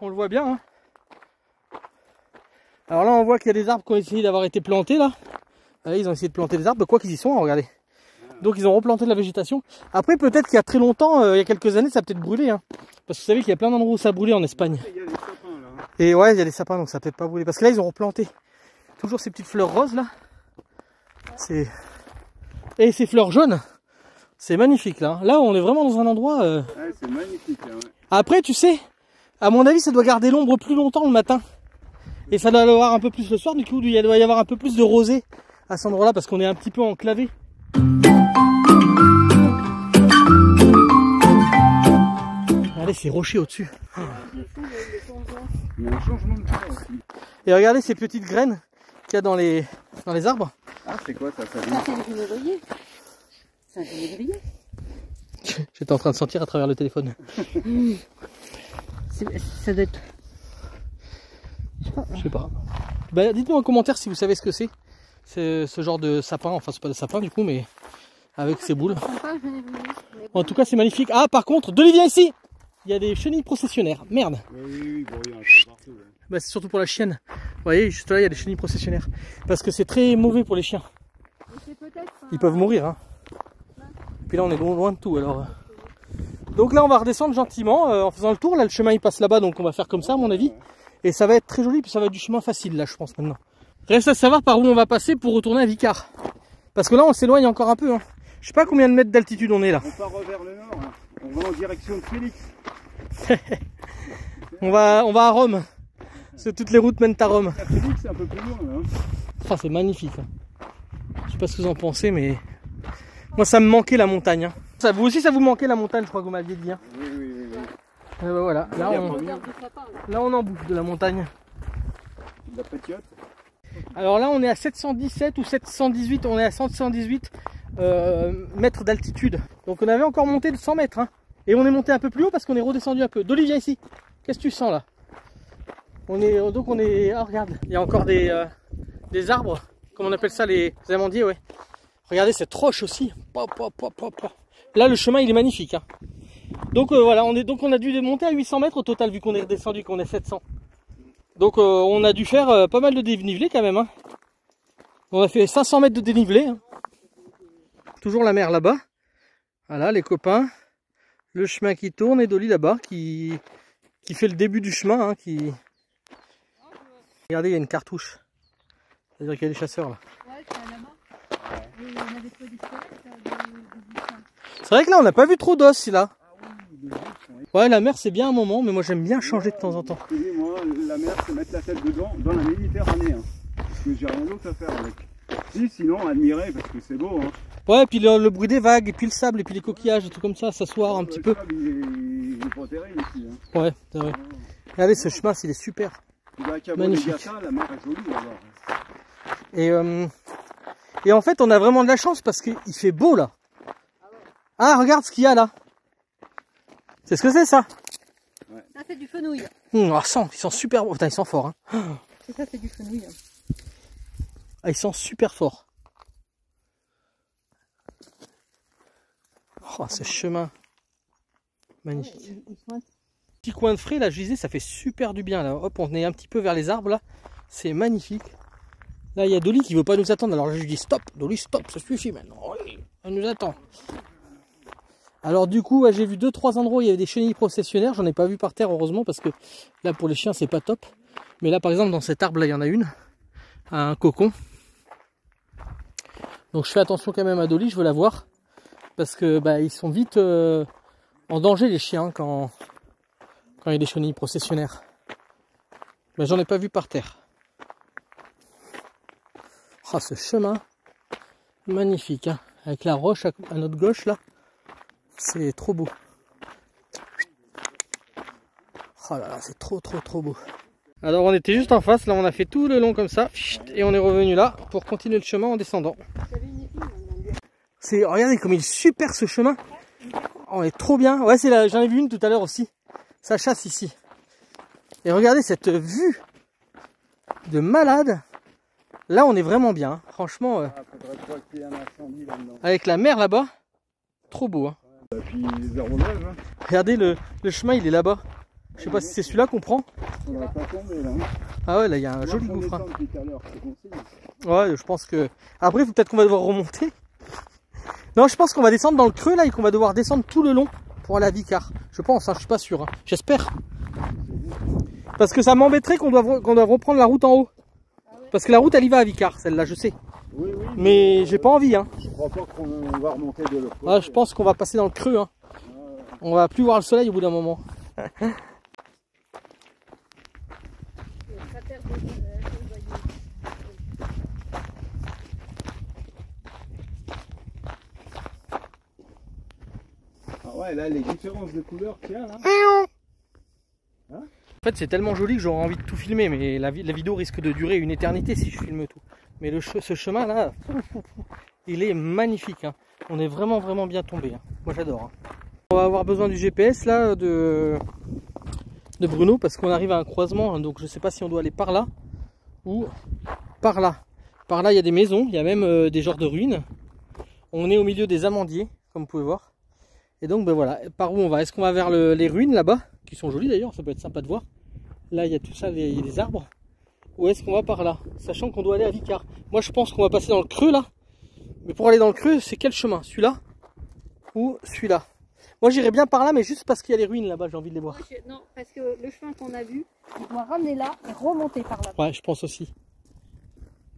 On le voit bien. Hein. Alors là, on voit qu'il y a des arbres qui ont essayé d'avoir été plantés là. Ils ont essayé de planter des arbres, quoi qu'ils y sont, regardez. Donc ils ont replanté de la végétation. Après, peut-être qu'il y a très longtemps, il y a quelques années, ça a peut-être brûlé. Hein. Parce que vous savez qu'il y a plein d'endroits où ça a brûlé en Espagne. Il y a des sapins là. Et ouais, il y a des sapins, donc ça a peut-être pas brûlé. Parce que là, ils ont replanté toujours ces petites fleurs roses là. Et ces fleurs jaunes. C'est magnifique là. Là, on est vraiment dans un endroit... Ouais, c'est magnifique. Hein, ouais. Après, tu sais, à mon avis, ça doit garder l'ombre plus longtemps le matin. Et ça doit y avoir un peu plus le soir, du coup il doit y avoir un peu plus de rosée à cet endroit là parce qu'on est un petit peu enclavé. Regardez ces rochers au-dessus. Il y a un changement de temps aussi. Et regardez ces petites graines qu'il y a dans les arbres. Ah, c'est quoi ça? Ça, c'est du février. C'est un février. J'étais en train de sentir à travers le téléphone. Ça doit être... Je sais pas. Bah, dites-moi en commentaire si vous savez ce que c'est. C'est ce genre de sapin, enfin c'est pas de sapin du coup, mais avec ses boules. En tout cas c'est magnifique. Ah par contre, Dolly viens ici. Il y a des chenilles processionnaires. Merde. Oui, bon, il y en a partout. Ouais. Bah, c'est surtout pour la chienne. Vous voyez, juste là il y a des chenilles processionnaires. Parce que c'est très mauvais pour les chiens. Ils peuvent mourir. Hein. Puis là on est loin de tout alors. Donc là on va redescendre gentiment en faisant le tour. Là le chemin il passe là-bas, donc on va faire comme ça à mon avis. Et ça va être très joli, puis ça va être du chemin facile là je pense maintenant. Reste à savoir par où on va passer pour retourner à Vicar. Parce que là on s'éloigne encore un peu. Hein. Je sais pas combien de mètres d'altitude on est là. On part vers le nord, hein. On va en direction de Félix. on va à Rome. Parce que toutes les routes mènent à Rome. Félix c'est un peu plus loin là. Hein. Oh, c'est magnifique. Hein. Je sais pas ce que vous en pensez, mais moi ça me manquait la montagne. Hein. Ça, vous aussi ça vous manquait la montagne, je crois que vous m'aviez dit. Hein. Oui. Et bah voilà, là on en bouffe de la montagne. De la pétiote. Alors là on est à 717 ou 718, on est à 118 mètres d'altitude. Donc on avait encore monté de 100 mètres. Hein. Et on est monté un peu plus haut parce qu'on est redescendu un peu. Dolly viens ici. Qu'est-ce que tu sens là? Donc on est... Ah regarde, il y a encore des arbres. Comment on appelle ça, les amandiers, ouais. Regardez cette roche aussi. Là le chemin il est magnifique. Hein. Donc voilà, on a dû monter à 800 mètres au total vu qu'on est redescendu, qu'on est 700. Donc on a dû faire pas mal de dénivelé quand même. Hein. On a fait 500 mètres de dénivelé. Hein. Toujours la mer là-bas. Voilà les copains. Le chemin qui tourne et Dolly là-bas qui fait le début du chemin. Hein, Regardez, il y a une cartouche. C'est-à-dire qu'il y a des chasseurs là. Ouais, c'est là-bas. Et on avait trouvé des squelettes. C'est vrai que là on n'a pas vu trop d'os là. Ouais, la mer c'est bien un moment, mais moi j'aime bien changer de temps en temps. Et moi, la mer, c'est mettre la tête dedans, dans la Méditerranée. Hein. Parce que j'ai rien d'autre à faire avec. Sinon, admirer, parce que c'est beau. Hein. Ouais, et puis le bruit des vagues, et puis le sable, et puis les coquillages, et tout comme ça, s'asseoir un petit peu. Il est pas terrible ici. Hein. Ouais, c'est vrai. Regardez ce chemin, il est super. Magnifique. La mer est jolie, alors. Et en fait, on a vraiment de la chance parce qu'il fait beau là. Ah, regarde ce qu'il y a là. C'est ce que c'est ça? Ouais. Ça c'est du fenouil. Ils sont super beaux. Putain, ils sont forts. Hein. Ça c'est du fenouil. Ah, ils sont super forts. Oh, ce chemin. Magnifique. Petit coin de frais là, je disais, ça fait super du bien là. Hop, on est un petit peu vers les arbres là. C'est magnifique. Là, il y a Dolly qui veut pas nous attendre. Alors là, je lui dis stop, Dolly, stop, ça suffit maintenant. Oui, elle nous attend. Alors du coup, j'ai vu 2-3 endroits où il y avait des chenilles processionnaires. J'en ai pas vu par terre, heureusement, parce que là, pour les chiens, c'est pas top. Mais là, par exemple, dans cet arbre là, il y en a une. Un cocon. Donc je fais attention quand même à Dolly, je veux la voir. Parce que bah, ils sont vite en danger, les chiens, quand il y a des chenilles processionnaires. Mais j'en ai pas vu par terre. Ah, ce chemin, magnifique, hein, avec la roche à notre gauche là, c'est trop beau. Oh là là, c'est trop beau. Alors on était juste en face, là on a fait tout le long comme ça, et on est revenu là pour continuer le chemin en descendant. Regardez comme il est super ce chemin. Oh, on est trop bien. Ouais, j'en ai vu une tout à l'heure aussi. Ça chasse ici. Et regardez cette vue de malade. Là, on est vraiment bien. Hein. Franchement, avec la mer là-bas, trop beau. Hein. Et puis les arbres d'âge, hein. Regardez, le chemin, il est là-bas. Je sais pas si c'est celui-là qu'on prend. On va pas tomber là. Ah ouais, là, il y a un joli gouffre. Hein. Ouais, je pense que... Après, peut-être qu'on va devoir remonter. Non, je pense qu'on va descendre dans le creux là et qu'on va devoir descendre tout le long pour aller à Vicar. Je pense, hein, je suis pas sûr. Hein. J'espère. Parce que ça m'embêterait qu'on doive reprendre la route en haut. Parce que la route elle y va à Vicar, celle-là, je sais. Oui, mais j'ai pas envie. Hein. Je crois pas qu'on va remonter de l'autre côté. Ah, je pense qu'on va passer dans le creux. Hein. On va plus voir le soleil au bout d'un moment. Ah ouais, là, les différences de couleurs qu'il y a là. En fait, c'est tellement joli que j'aurais envie de tout filmer, mais la vidéo risque de durer une éternité si je filme tout. Mais ce chemin là, il est magnifique, hein. On est vraiment bien tombé, hein. Moi j'adore, hein. On va avoir besoin du GPS là de Bruno parce qu'on arrive à un croisement, hein, donc je sais pas si on doit aller par là ou par là. Par là il y a des maisons, il y a même des genres de ruines. On est au milieu des amandiers, comme vous pouvez voir. Et donc ben voilà, par où on va? Est-ce qu'on va vers les ruines là-bas, qui sont jolies d'ailleurs, ça peut être sympa de voir. Là il y a tout ça, il y a des arbres. Ou est-ce qu'on va par là, sachant qu'on doit aller à Vicar? Moi je pense qu'on va passer dans le creux là. Mais pour aller dans le creux, c'est quel chemin? Celui-là ou celui-là? Moi j'irais bien par là, mais juste parce qu'il y a les ruines là-bas, j'ai envie de les voir. Non, parce que le chemin qu'on a vu, on doit ramener là et remonter par là. Ouais, je pense aussi.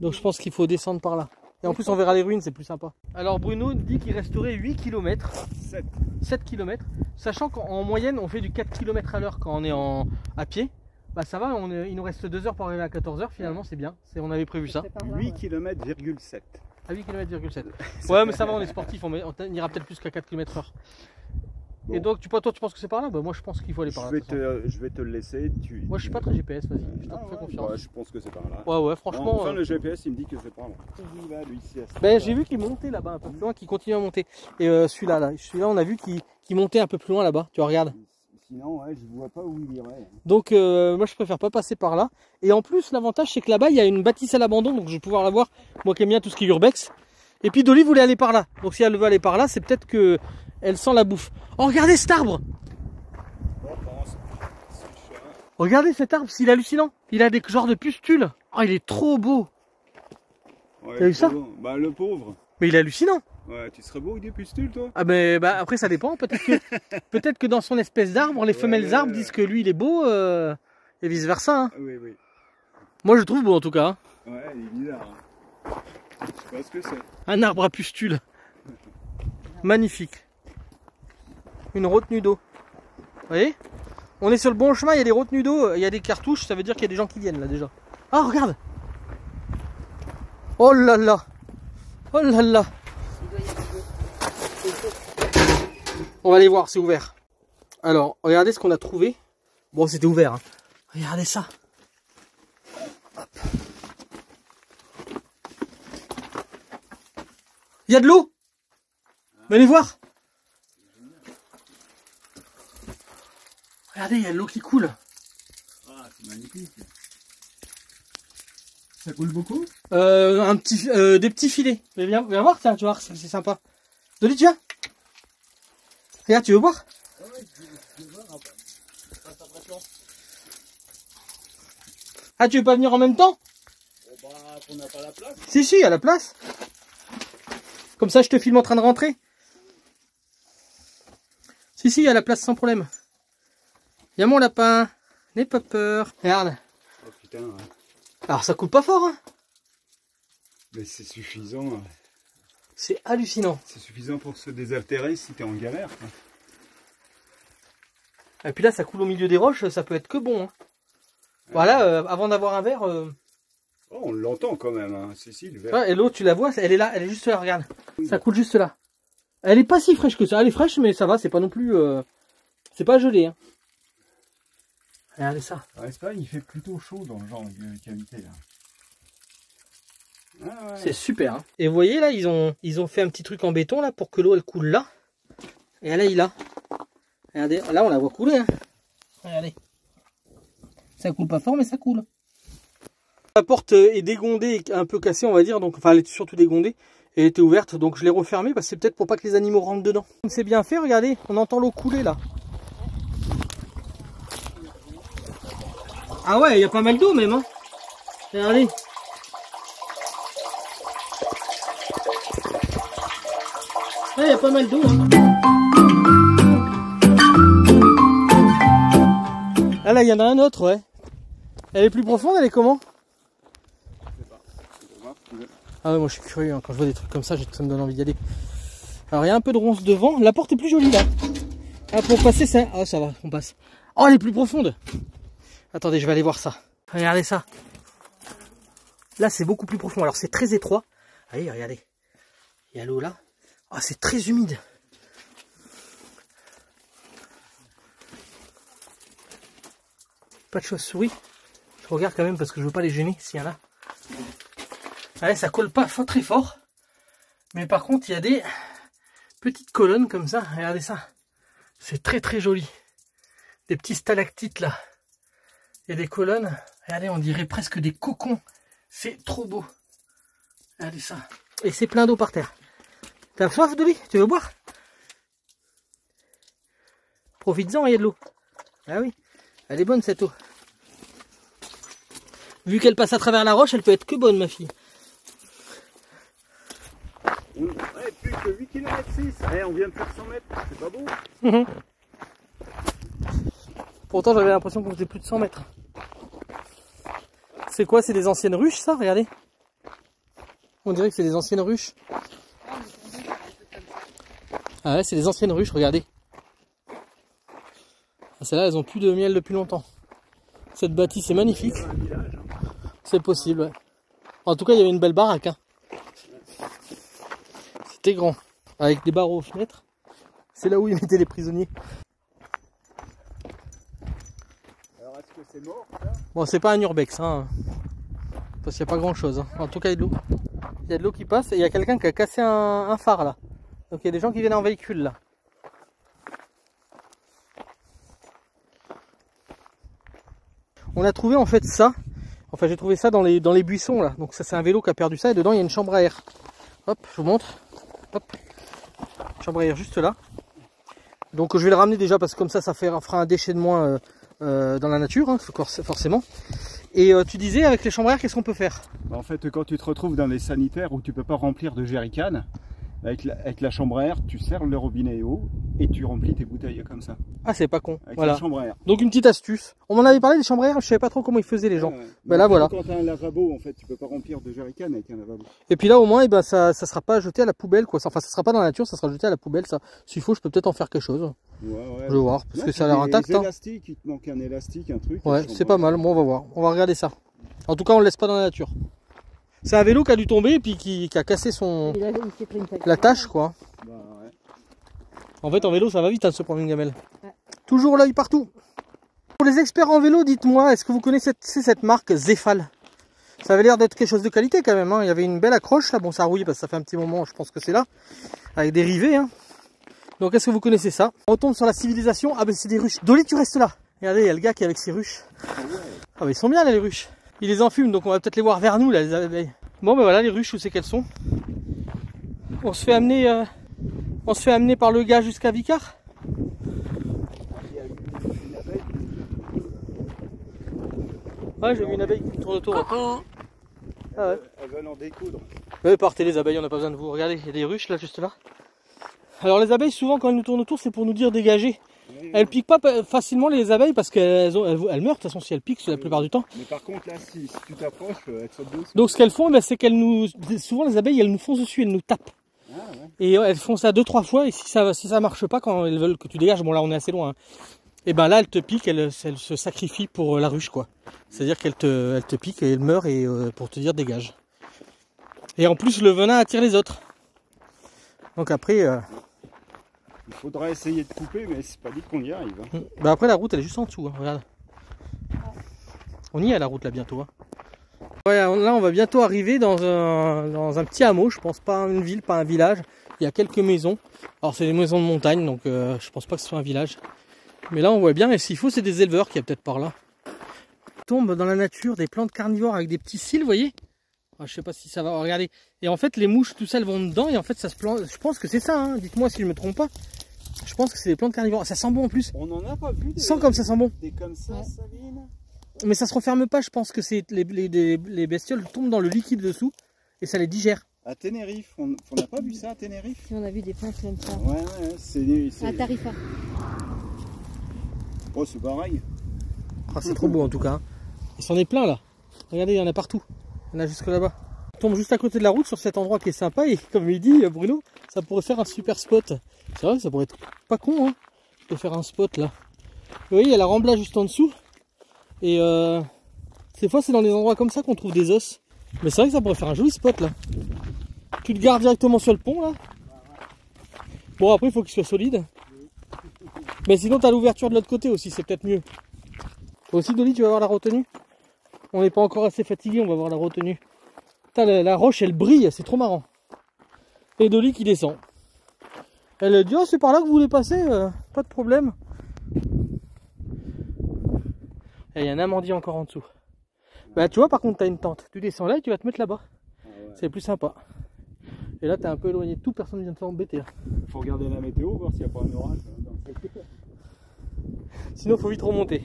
Donc je pense qu'il faut descendre par là. Et en plus on verra les ruines, c'est plus sympa. Alors Bruno dit qu'il resterait 8 km. 7 km. Sachant qu'en moyenne on fait du 4 km à l'heure quand on est à pied. Bah ça va, il nous reste 2 heures pour arriver à 14 h finalement, c'est bien. On avait prévu ça. 8 km,7. À 8 km,7. Ouais mais ça va, on est sportif, on ira peut-être plus qu'à 4 km/h. Bon. Et donc toi tu penses que c'est par là? Bah moi je pense qu'il faut aller par là. Je vais te le laisser. Moi je suis pas très GPS, vas-y, je te fais confiance. Ouais, je pense que c'est par là. Ouais franchement. Enfin le GPS il me dit que c'est par là. Ben j'ai vu qu'il montait là-bas un peu plus loin, qu'il continue à monter. Et celui-là on a vu qu'il montait un peu plus loin là-bas, tu regardes. Sinon ouais, je vois pas où il irait. Donc moi je préfère pas passer par là. Et en plus l'avantage c'est que là-bas il y a une bâtisse à l'abandon, donc je vais pouvoir la voir, moi qui aime bien tout ce qui est urbex. Et puis Dolly voulait aller par là, donc si elle veut aller par là, c'est peut-être que elle sent la bouffe. Oh regardez cet arbre! Regardez cet arbre, s'il est hallucinant. Il a des genres de pustules. Oh il est trop beau. Ouais, t'as vu ça? Bah le pauvre. Mais il est hallucinant. Ouais, tu serais beau avec des pustules toi? Ah mais bah après ça dépend, peut-être que dans son espèce d'arbre, les femelles arbres disent que lui il est beau et vice versa. Hein. Oui. Moi je le trouve beau en tout cas. Hein. Ouais, il est bizarre. Hein. Je sais pas ce que c'est. Un arbre à pustules. Magnifique. Une retenue d'eau. Vous voyez? On est sur le bon chemin, il y a des retenues d'eau, il y a des cartouches, ça veut dire qu'il y a des gens qui viennent là déjà. Ah regarde! Oh là là! Oh là là! On va aller voir, c'est ouvert. Alors, regardez ce qu'on a trouvé. Bon, c'était ouvert. Hein. Regardez ça. Hop. Il y a de l'eau. Venez voir. Regardez, il y a de l'eau qui coule. Ah, c'est magnifique. Ça coule beaucoup? Des petits filets. Mais viens voir, tiens, tu vois, c'est sympa. Dolly, tu viens? Regarde, tu veux voir? Ouais, je veux voir. Ah, tu veux pas venir en même temps? Bah, on n'a pas la place. Si, il y a la place. Comme ça, je te filme en train de rentrer. Si, il y a la place sans problème. Y'a mon lapin. N'aie pas peur. Regarde. Oh putain. Ouais. Alors, ça coule pas fort, hein? Mais c'est suffisant. Ouais. C'est hallucinant. C'est suffisant pour se désaltérer si t'es en galère. Quoi. Et puis là, ça coule au milieu des roches, ça peut être que bon. Hein. Voilà, avant d'avoir un verre... Oh, on l'entend quand même, hein. Si, le verre. Ouais, et l'eau, tu la vois, elle est là, elle est juste là, regarde. Ça coule juste là. Elle est pas si fraîche que ça, elle est fraîche, mais ça va, c'est pas non plus... C'est pas gelé. Hein. Regardez ça. En Espagne, il fait plutôt chaud dans le genre de cavité là. Ah ouais. C'est super. Hein. Et vous voyez là, ils ont fait un petit truc en béton là pour que l'eau elle coule là. Et elle est là. Regardez, là on la voit couler. Hein. Regardez. Ça coule pas fort mais ça coule. La porte est dégondée, un peu cassée on va dire. Donc, enfin elle est surtout dégondée. Et elle était ouverte donc je l'ai refermée parce que c'est peut-être pour pas que les animaux rentrent dedans. C'est bien fait, regardez. On entend l'eau couler là. Ah ouais, il y a pas mal d'eau même. Hein. Regardez. Il y a pas mal d'eau. Hein. Ah là, il y en a un autre, ouais. Elle est plus profonde, elle est comment? Je sais pas. Ah ouais, moi je suis curieux, hein. Quand je vois des trucs comme ça, ça me donne envie d'y aller. Alors il y a un peu de ronce devant. La porte est plus jolie là. Ah, pour passer ça. Ah ça va, on passe. Oh, elle est plus profonde. Attendez, je vais aller voir ça. Regardez ça. Là, c'est beaucoup plus profond. Alors, c'est très étroit. Allez, regardez. Il y a l'eau là. Ah, c'est très humide. Pas de chauve-souris. Je regarde quand même parce que je veux pas les gêner s'il y en a. Allez, ça colle pas très fort. Mais par contre, il y a des petites colonnes comme ça. Regardez ça. C'est très très joli. Des petits stalactites là. Il y a des colonnes. Regardez, on dirait presque des cocons. C'est trop beau. Regardez ça. Et c'est plein d'eau par terre. T'as soif, Dolly? Tu veux boire? Profites-en, il y a de l'eau. Ah oui, elle est bonne cette eau. Vu qu'elle passe à travers la roche, elle peut être que bonne, ma fille. Ouais, plus que 8 km 6. Eh, on vient de faire 100 mètres, c'est pas beau. Pourtant, j'avais l'impression qu'on faisait plus de 100 mètres. C'est quoi? C'est des anciennes ruches, ça? Regardez. On dirait que c'est des anciennes ruches. Ah ouais, c'est des anciennes ruches, regardez. Ah, celles-là, elles ont plus de miel depuis longtemps. Cette bâtisse est magnifique. C'est possible, ouais. En tout cas, il y avait une belle baraque. Hein. C'était grand. Avec des barreaux aux fenêtres. C'est là où ils mettaient les prisonniers. Alors, est-ce que c'est mort, ça? Bon, c'est pas un urbex, hein. Parce qu'il n'y a pas grand chose. Hein. En tout cas, il y a de l'eau. Il y a de l'eau qui passe et il y a quelqu'un qui a cassé un phare là. Donc il y a des gens qui viennent en véhicule là. On a trouvé en fait ça. Enfin, j'ai trouvé ça dans les buissons là. Donc ça, c'est un vélo qui a perdu ça et dedans il y a une chambre à air. Hop, je vous montre. Hop. Chambre à air juste là. Donc je vais le ramener déjà parce que comme ça fera un déchet de moins dans la nature, hein, forcément. Et tu disais, avec les chambres à air, qu'est-ce qu'on peut faire? En fait, quand tu te retrouves dans les sanitaires où tu peux pas remplir de jerrycan, avec la chambre à air, tu serres le robinet haut et tu remplis tes bouteilles comme ça. Ah, c'est pas con. Avec Voilà. la chambre à air. Donc une petite astuce. On m'en avait parlé des chambres à air, je savais pas trop comment ils faisaient les gens. Ben là voilà. Quand tu as un lavabo, en fait, tu peux pas remplir de jerrycan avec un lavabo. Et puis là au moins, eh ben, ça sera pas jeté à la poubelle quoi. Enfin, ça sera pas dans la nature, ça sera jeté à la poubelle. Ça, s'il faut, je peux peut-être en faire quelque chose. Ouais. Je vais voir, parce Non, que ça a l'air intact. Des Hein. élastiques, il te manque un élastique, un truc. Ouais, c'est pas mal. Bon, on va voir. On va regarder ça. En tout cas, on le laisse pas dans la nature. C'est un vélo qui a dû tomber et puis qui a cassé la tâche quoi. Bah, ouais. En fait, en vélo, ça va vite hein, se prendre une gamelle. Ouais. Toujours l'œil partout. Pour les experts en vélo, dites-moi, est-ce que vous connaissez cette marque Zefal? Ça avait l'air d'être quelque chose de qualité quand même. Hein. Il y avait une belle accroche là. Bon, ça rouille parce que ça fait un petit moment, je pense que c'est là. Avec des rivets. Hein. Donc, est-ce que vous connaissez ça? On tombe sur la civilisation. Ah, ben c'est des ruches. Dolly, tu restes là. Regardez, il y a le gars qui est avec ses ruches. Ah, ben ils sont bien là, les ruches. Il les enfume, donc on va peut-être les voir vers nous là, les abeilles. Bon, ben voilà, les ruches, où c'est qu'elles sont? On se fait amener par le gars jusqu'à Vicar. Ouais, j'ai vu une abeille qui me tourne autour. Coucou. Ah ouais. Elles veulent en découdre. Ouais, partez les abeilles, on n'a pas besoin de vous. Regardez, il y a des ruches là, juste là. Alors les abeilles, souvent quand elles nous tournent autour, c'est pour nous dire dégagez. Elles piquent pas facilement les abeilles parce qu'elles meurent de toute façon si elles piquent la plupart du temps. Mais par contre là, si tu t'approches, elles sautent dessus. Donc ce qu'elles font, c'est qu'elles nous... Souvent les abeilles, elles nous foncent dessus, elles nous tapent. Ah, ouais. Et elles font ça 2-3 fois et si ça marche pas quand elles veulent que tu dégages, bon là on est assez loin. Hein. Et ben là elles te piquent, elles se sacrifient pour la ruche quoi. C'est-à-dire qu'elles te piquent et elles meurent et pour te dire dégage. Et en plus le venin attire les autres. Donc après... Il faudra essayer de couper, mais c'est pas dit qu'on y arrive. Hein. Bah après la route elle est juste en dessous, hein, regarde. On y est à la route là bientôt. Hein. Ouais, là on va bientôt arriver dans un petit hameau, je pense pas une ville, pas un village. Il y a quelques maisons. Alors c'est des maisons de montagne, donc je pense pas que ce soit un village. Mais là on voit bien, et s'il faut c'est des éleveurs qui y a peut-être par là. Tombent dans la nature des plantes carnivores avec des petits cils, vous voyez. Ah, je sais pas si ça va, regardez. Et en fait les mouches tout ça elles vont dedans et en fait ça se plante. Je pense que c'est ça, hein. Dites-moi si je me trompe pas. Je pense que c'est des plantes carnivores. Ça sent bon en plus. On en a pas vu des... Sent comme ça sent bon. Des comme ça, Sabine. Mais ça se referme pas, je pense que c'est les bestioles tombent dans le liquide dessous et ça les digère. À Tenerife, on n'a pas vu ça à Tenerife? Si on a vu des plantes comme ça. Ouais, c'est... À Tarifa. Oh, c'est pareil. Ah, c'est trop beau en tout cas. Il s'en est plein là. Regardez, il y en a partout. Il y en a jusque là-bas. On tombe juste à côté de la route sur cet endroit qui est sympa et comme il dit Bruno, ça pourrait faire un super spot. C'est vrai, ça pourrait être pas con hein, de faire un spot là. Vous voyez, il y a la rambla juste en dessous. Et Des fois, c'est dans des endroits comme ça qu'on trouve des os. Mais c'est vrai que ça pourrait faire un joli spot là. Tu le gardes directement sur le pont là. Bon, après, il faut qu'il soit solide. Mais sinon, tu as l'ouverture de l'autre côté aussi, c'est peut-être mieux. Aussi, Dolly, tu vas voir la retenue. On n'est pas encore assez fatigué, on va voir la retenue. Putain, la roche, elle brille, c'est trop marrant. Et Dolly qui descend. Elle dit, oh, c'est par là que vous voulez passer, pas de problème. Et il y a un amandier encore en dessous. Bah, tu vois, par contre, tu as une tente. Tu descends là et tu vas te mettre là-bas. Ah ouais. C'est plus sympa. Et là, tu es un peu éloigné de tout, personne ne vient te faire embêter. Il faut regarder la météo, voir s'il n'y a pas un orage dans le secteur. Sinon, il faut vite remonter.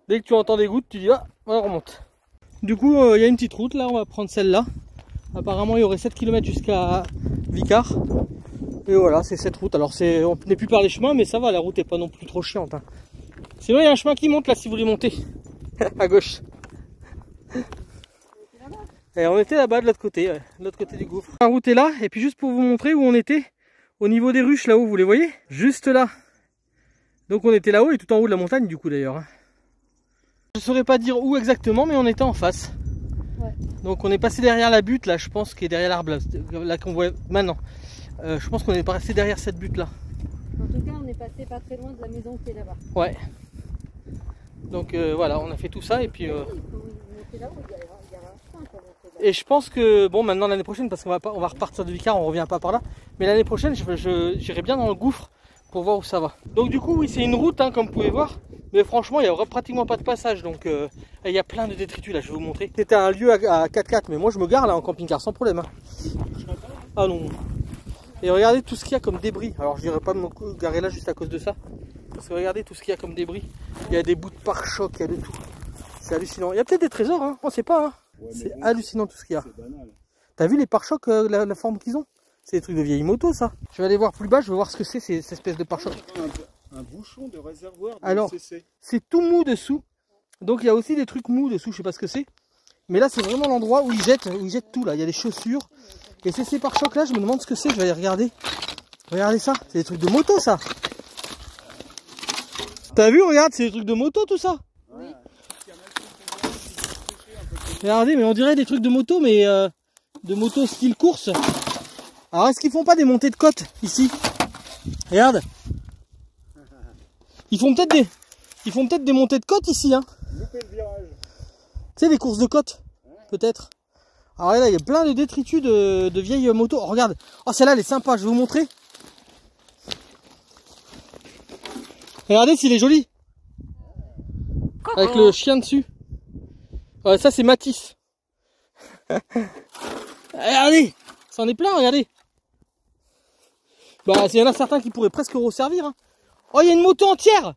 Dès que tu entends des gouttes, tu dis, ah, on remonte. Du coup, il y a une petite route là, on va prendre celle-là. Apparemment, il y aurait 7 km jusqu'à Vicar. Et voilà, c'est cette route. Alors, on n'est plus par les chemins, mais ça va, la route n'est pas non plus trop chiante. Hein. Sinon, il y a un chemin qui monte là si vous voulez monter. À gauche. Et on était là-bas de l'autre côté, de l'autre côté du gouffre. La route est là, et puis juste pour vous montrer où on était, au niveau des ruches là-haut, vous les voyez? Juste là. Donc on était là-haut et tout en haut de la montagne du coup d'ailleurs. Je ne saurais pas dire où exactement, mais on était en face. Ouais. Donc on est passé derrière la butte là, je pense, qui est derrière l'arbre là qu'on voit maintenant. Je pense qu'on est passé derrière cette butte là. En tout cas, on est passé pas très loin de la maison qui est là-bas. Ouais. Donc voilà, on a fait tout ça et puis... Et je pense que, bon, maintenant l'année prochaine, parce qu'on va repartir de Vicar, on revient pas par là, mais l'année prochaine, j'irai bien dans le gouffre pour voir où ça va. Donc du coup, oui, c'est une route, hein, comme vous pouvez voir, mais franchement, il n'y a pratiquement pas de passage, donc il y a plein de détritus, là, je vais vous montrer. C'était un lieu à 4x4, mais moi, je me gare là en camping-car sans problème. Hein. Ah non. Et regardez tout ce qu'il y a comme débris. Alors, je dirais pas de me garer là juste à cause de ça, parce que regardez tout ce qu'il y a comme débris. Il y a des bouts de pare-choc, il y a de tout. C'est hallucinant. Il y a peut-être des trésors, hein, on sait pas. Hein. Ouais, c'est hallucinant tout ce qu'il y a. T'as vu les pare-chocs, la forme qu'ils ont? C'est des trucs de vieilles motos, ça. Je vais aller voir plus bas, je vais voir ce que c'est, ces espèces de pare-chocs. Un bouchon de réservoir de Alors, c'est tout mou dessous. Donc il y a aussi des trucs mous dessous, je sais pas ce que c'est. Mais là, c'est vraiment l'endroit où ils jettent tout, là. Il y a des chaussures. Et c'est ces pare-chocs là, je me demande ce que c'est, je vais aller regarder. Regardez ça, c'est des trucs de moto, ça. T'as vu, regarde, c'est des trucs de moto, tout ça. Oui. Regardez, mais on dirait des trucs de moto, mais de moto style course. Alors, est-ce qu'ils font pas des montées de côte ici? Regarde. Ils font peut-être des montées de côte ici, hein. Tu sais, des courses de côte, peut-être. Alors là, il y a plein de détritus de vieilles motos. Oh, regarde. Oh, celle-là, elle est sympa, je vais vous montrer. Regardez s'il est joli. Coco. Avec le chien dessus. Ouais, ça c'est Matisse. Regardez, c'en est plein, regardez. Bah, il y en a certains qui pourraient presque resservir. Hein. Oh, il y a une moto entière.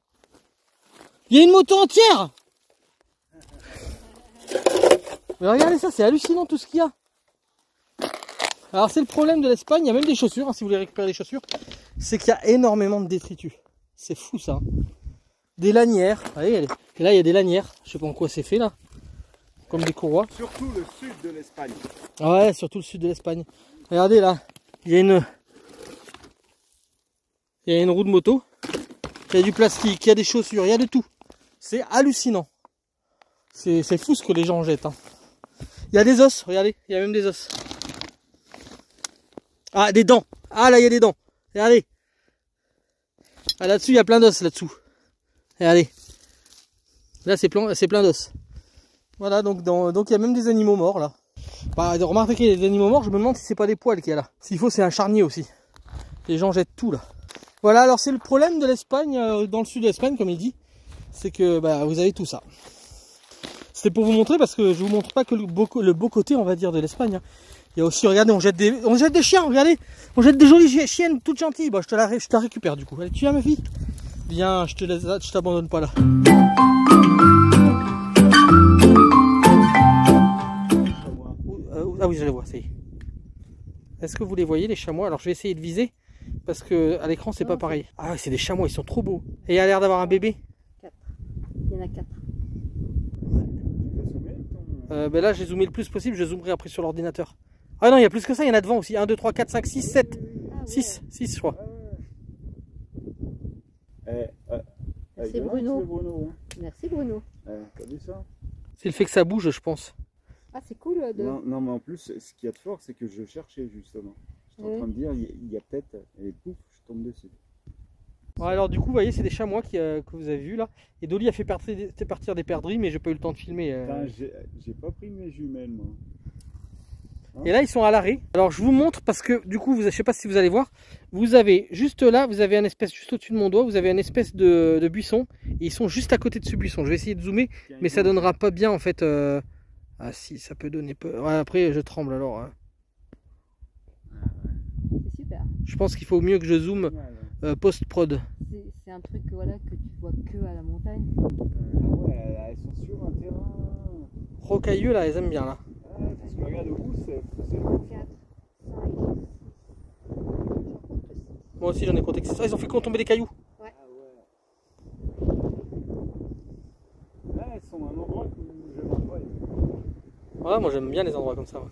Il y a une moto entière. Mais regardez ça, c'est hallucinant tout ce qu'il y a. Alors c'est le problème de l'Espagne, il y a même des chaussures, hein, si vous voulez récupérer des chaussures, c'est qu'il y a énormément de détritus. C'est fou ça. Des lanières, vous voyez, et là il y a des lanières, je sais pas en quoi c'est fait là. Comme des courroies. Surtout le sud de l'Espagne. Ouais, surtout le sud de l'Espagne. Regardez là, il y a une roue de moto, il y a du plastique, il y a des chaussures, il y a de tout. C'est hallucinant. C'est fou ce que les gens jettent. Hein. Il y a des os, regardez, il y a même des os. Ah, des dents. Ah là, il y a des dents. Regardez. Ah, là-dessus, il y a plein d'os là-dessous. Regardez. Là, c'est plein d'os. Voilà, donc il y a même des animaux morts là. Bah, remarquez qu'il y a des animaux morts, je me demande si c'est pas des poils qu'il y a là. S'il faut, c'est un charnier aussi. Les gens jettent tout là. Voilà, alors c'est le problème de l'Espagne, dans le sud de l'Espagne, comme il dit. C'est que bah, vous avez tout ça. C'était pour vous montrer, parce que je vous montre pas que le beau côté, on va dire, de l'Espagne. Hein. Il y a aussi, regardez, on jette des chiens, regardez. On jette des jolies chiennes toutes gentilles. Bah, je te la récupère du coup. Allez, tu viens ma fille? Viens, je t'abandonne pas là. Ah oui, je les vois, ça y est. Est-ce que vous les voyez, les chamois? Alors je vais essayer de viser, parce que à l'écran c'est pas pareil. Ah, c'est des chamois, ils sont trop beaux. Et il a l'air d'avoir un bébé? 4. Il y en a 4. Ben là j'ai zoomé le plus possible, je zoomerai après sur l'ordinateur. Ah non, il y a plus que ça, il y en a devant aussi. 1, 2, 3, 4, 5, 6, 7. 6, 6 je crois. Merci Bruno. Merci Bruno. T'as vu ça? C'est le fait que ça bouge, je pense. Ah, c'est cool de... Non, mais en plus, ce qu'il y a de fort, c'est que je cherchais justement. J'étais en train de dire, il y a peut-être, et pouf, je tombe dessus. Ouais, alors du coup, vous voyez, c'est des chamois que vous avez vus là. Et Dolly a fait partir des perdrix, mais j'ai pas eu le temps de filmer. Putain, j'ai pas pris mes jumelles, moi. Et là, ils sont à l'arrêt. Alors, je vous montre parce que du coup, je sais pas si vous allez voir. Vous avez juste là, vous avez un espèce, juste au-dessus de mon doigt, vous avez un espèce de buisson. Et ils sont juste à côté de ce buisson. Je vais essayer de zoomer, mais ça donnera pas bien en fait. Ah si, ça peut donner peu. Ouais, après, je tremble alors. Hein. C'est super. Je pense qu'il faut mieux que je zoome post-prod. C'est un truc voilà, que tu vois que à la montagne. Ouais, elles sont sur un terrain. Rocailleux là, elles aiment bien là. Parce que regarde où c'est. 4, 5, 6. Moi aussi j'en ai compté que c'est ça. Ils ont fait qu'on tomber des cailloux. Ouais. Là, elles sont à un endroit que j'aime pas. Ouais, moi j'aime bien les endroits comme ça.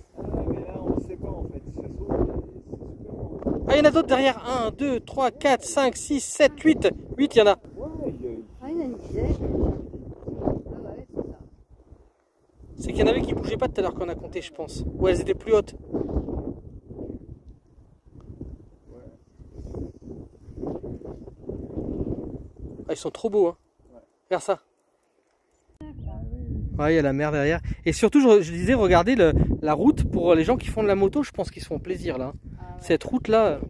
Mais là, on sait pas en fait. Si ça se trouve, c'est super bon. Ah, il y en a d'autres derrière. 1, 2, 3, 4, 5, 6, 7, 8. 8, il y en a. Ouais, Ah, il y en a une dizaine. Ah ouais, c'est ça. C'est qu'il y en avait qui bougeaient pas tout à l'heure qu'on a compté, je pense. Ou elles étaient plus hautes. Ah, ils sont trop beaux, hein. Regarde ça. Ouais, il y a la mer derrière. Et surtout, je disais, regardez la route pour les gens qui font de la moto. Je pense qu'ils se font plaisir là. Ah ouais. Cette route-là.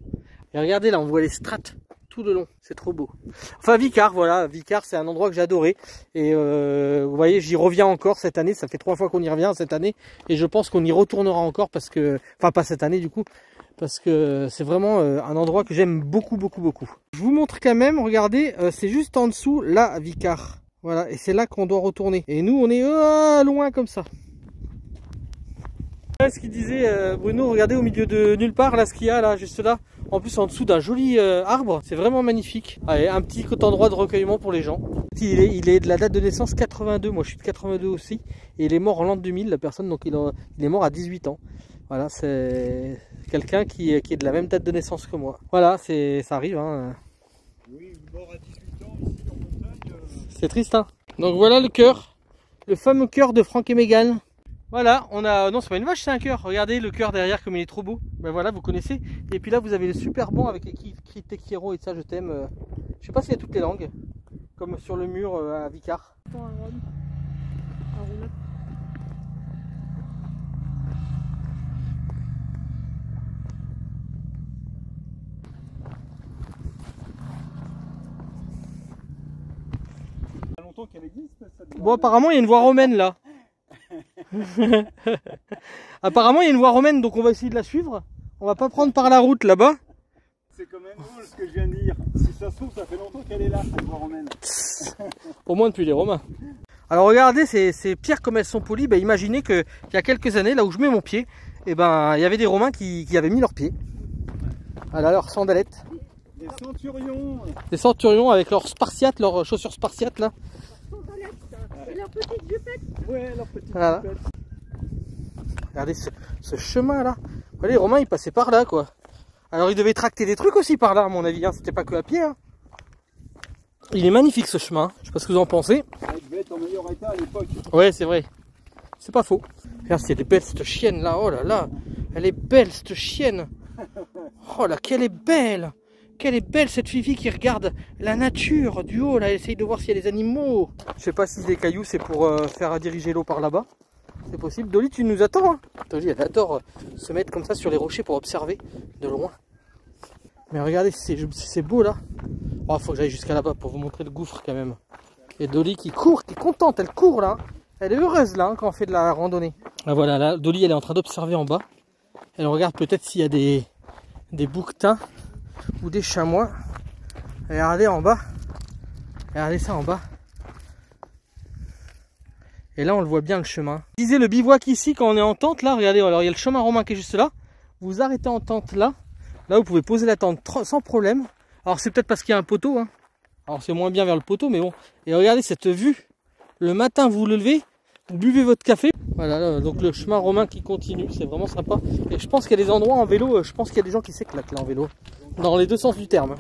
Et regardez, là, on voit les strates tout le long. C'est trop beau. Enfin, Vicar, voilà. Vicar, c'est un endroit que j'ai adoré. Et vous voyez, j'y reviens encore cette année. Ça fait 3 fois qu'on y revient cette année. Et je pense qu'on y retournera encore parce que... Enfin, pas cette année du coup. Parce que c'est vraiment un endroit que j'aime beaucoup, beaucoup, beaucoup. Je vous montre quand même, regardez, c'est juste en dessous, là, à Vicar. Voilà, et c'est là qu'on doit retourner. Et nous, on est loin comme ça. Ce qu'il disait Bruno, regardez au milieu de nulle part, là, ce qu'il y a, là, juste là. En plus, en dessous d'un joli arbre. C'est vraiment magnifique. Allez, un petit endroit de recueillement pour les gens. Il est de la date de naissance 82. Moi, je suis de 82 aussi. Et il est mort en l'an 2000, la personne. Donc, il est mort à 18 ans. Voilà, c'est quelqu'un qui est de la même date de naissance que moi. Voilà, ça arrive. Hein. Oui, mort à 18 ans ici en montagne. C'est triste, hein. Donc voilà le cœur. Le fameux cœur de Franck et Mégane. Voilà, on a... Non, c'est pas une vache, c'est un cœur. Regardez le cœur derrière comme il est trop beau. Ben voilà, vous connaissez. Et puis là, vous avez le super banc avec écrit Tequiero et ça, je t'aime. Je sais pas s'il y a toutes les langues. Comme sur le mur à Vicar. Un roll-up. Ça fait longtemps qu'elle existe, cette Bon, apparemment, il y a une voie romaine là. Apparemment, il y a une voie romaine, donc on va essayer de la suivre. On va pas prendre par la route là-bas. C'est quand même drôle ce que je viens de dire. Si ça se trouve, ça fait longtemps qu'elle est là, cette voie romaine. Au moins depuis les Romains. Alors regardez, ces pierres comme elles sont polies. Bah, imaginez qu'il y a quelques années, là où je mets mon pied, et ben, il y avait des Romains qui avaient mis leurs pieds. Voilà, leurs sandalettes. Des centurions. Des centurions avec leurs spartiates, leurs chaussures spartiates là. Et leur petite jupette. Ouais, leur petite Voilà. jupette. Regardez ce chemin là. Voilà, les Romains ils passaient par là quoi. Alors ils devaient tracter des trucs aussi par là à mon avis, hein. C'était pas que à pied. Hein. Il est magnifique ce chemin, je sais pas ce que vous en pensez. Elle devait être en meilleur état à l'époque. Ouais c'est vrai, c'est pas faux. Regarde c'est belle cette chienne là, oh là là. Elle est belle cette chienne. Oh là qu'elle est belle. Quelle est belle cette Fifi qui regarde la nature du haut là, elle essaye de voir s'il y a des animaux. Je sais pas si les cailloux c'est pour faire diriger l'eau par là-bas. C'est possible. Dolly, tu nous attends hein. Dolly, elle adore se mettre comme ça sur les rochers pour observer de loin. Mais regardez, c'est beau là. Oh, faut que j'aille jusqu'à là-bas pour vous montrer le gouffre quand même. Et Dolly qui court, qui est contente, elle court là. Elle est heureuse là hein, quand on fait de la randonnée. Ah, voilà, là, Dolly elle est en train d'observer en bas. Elle regarde peut-être s'il y a des bouquetins ou des chamois. Regardez en bas. Regardez ça en bas. Et là on le voit bien le chemin. Je disais le bivouac ici quand on est en tente là, regardez, alors il y a le chemin romain qui est juste là. Vous arrêtez en tente là. Là vous pouvez poser la tente sans problème. Alors c'est peut-être parce qu'il y a un poteau hein. Alors c'est moins bien vers le poteau mais bon. Et regardez cette vue. Le matin vous le levez, vous buvez votre café. Voilà là, donc le chemin romain qui continue, c'est vraiment sympa. Et je pense qu'il y a des endroits en vélo, je pense qu'il y a des gens qui s'éclatent là en vélo. Dans les deux sens du terme.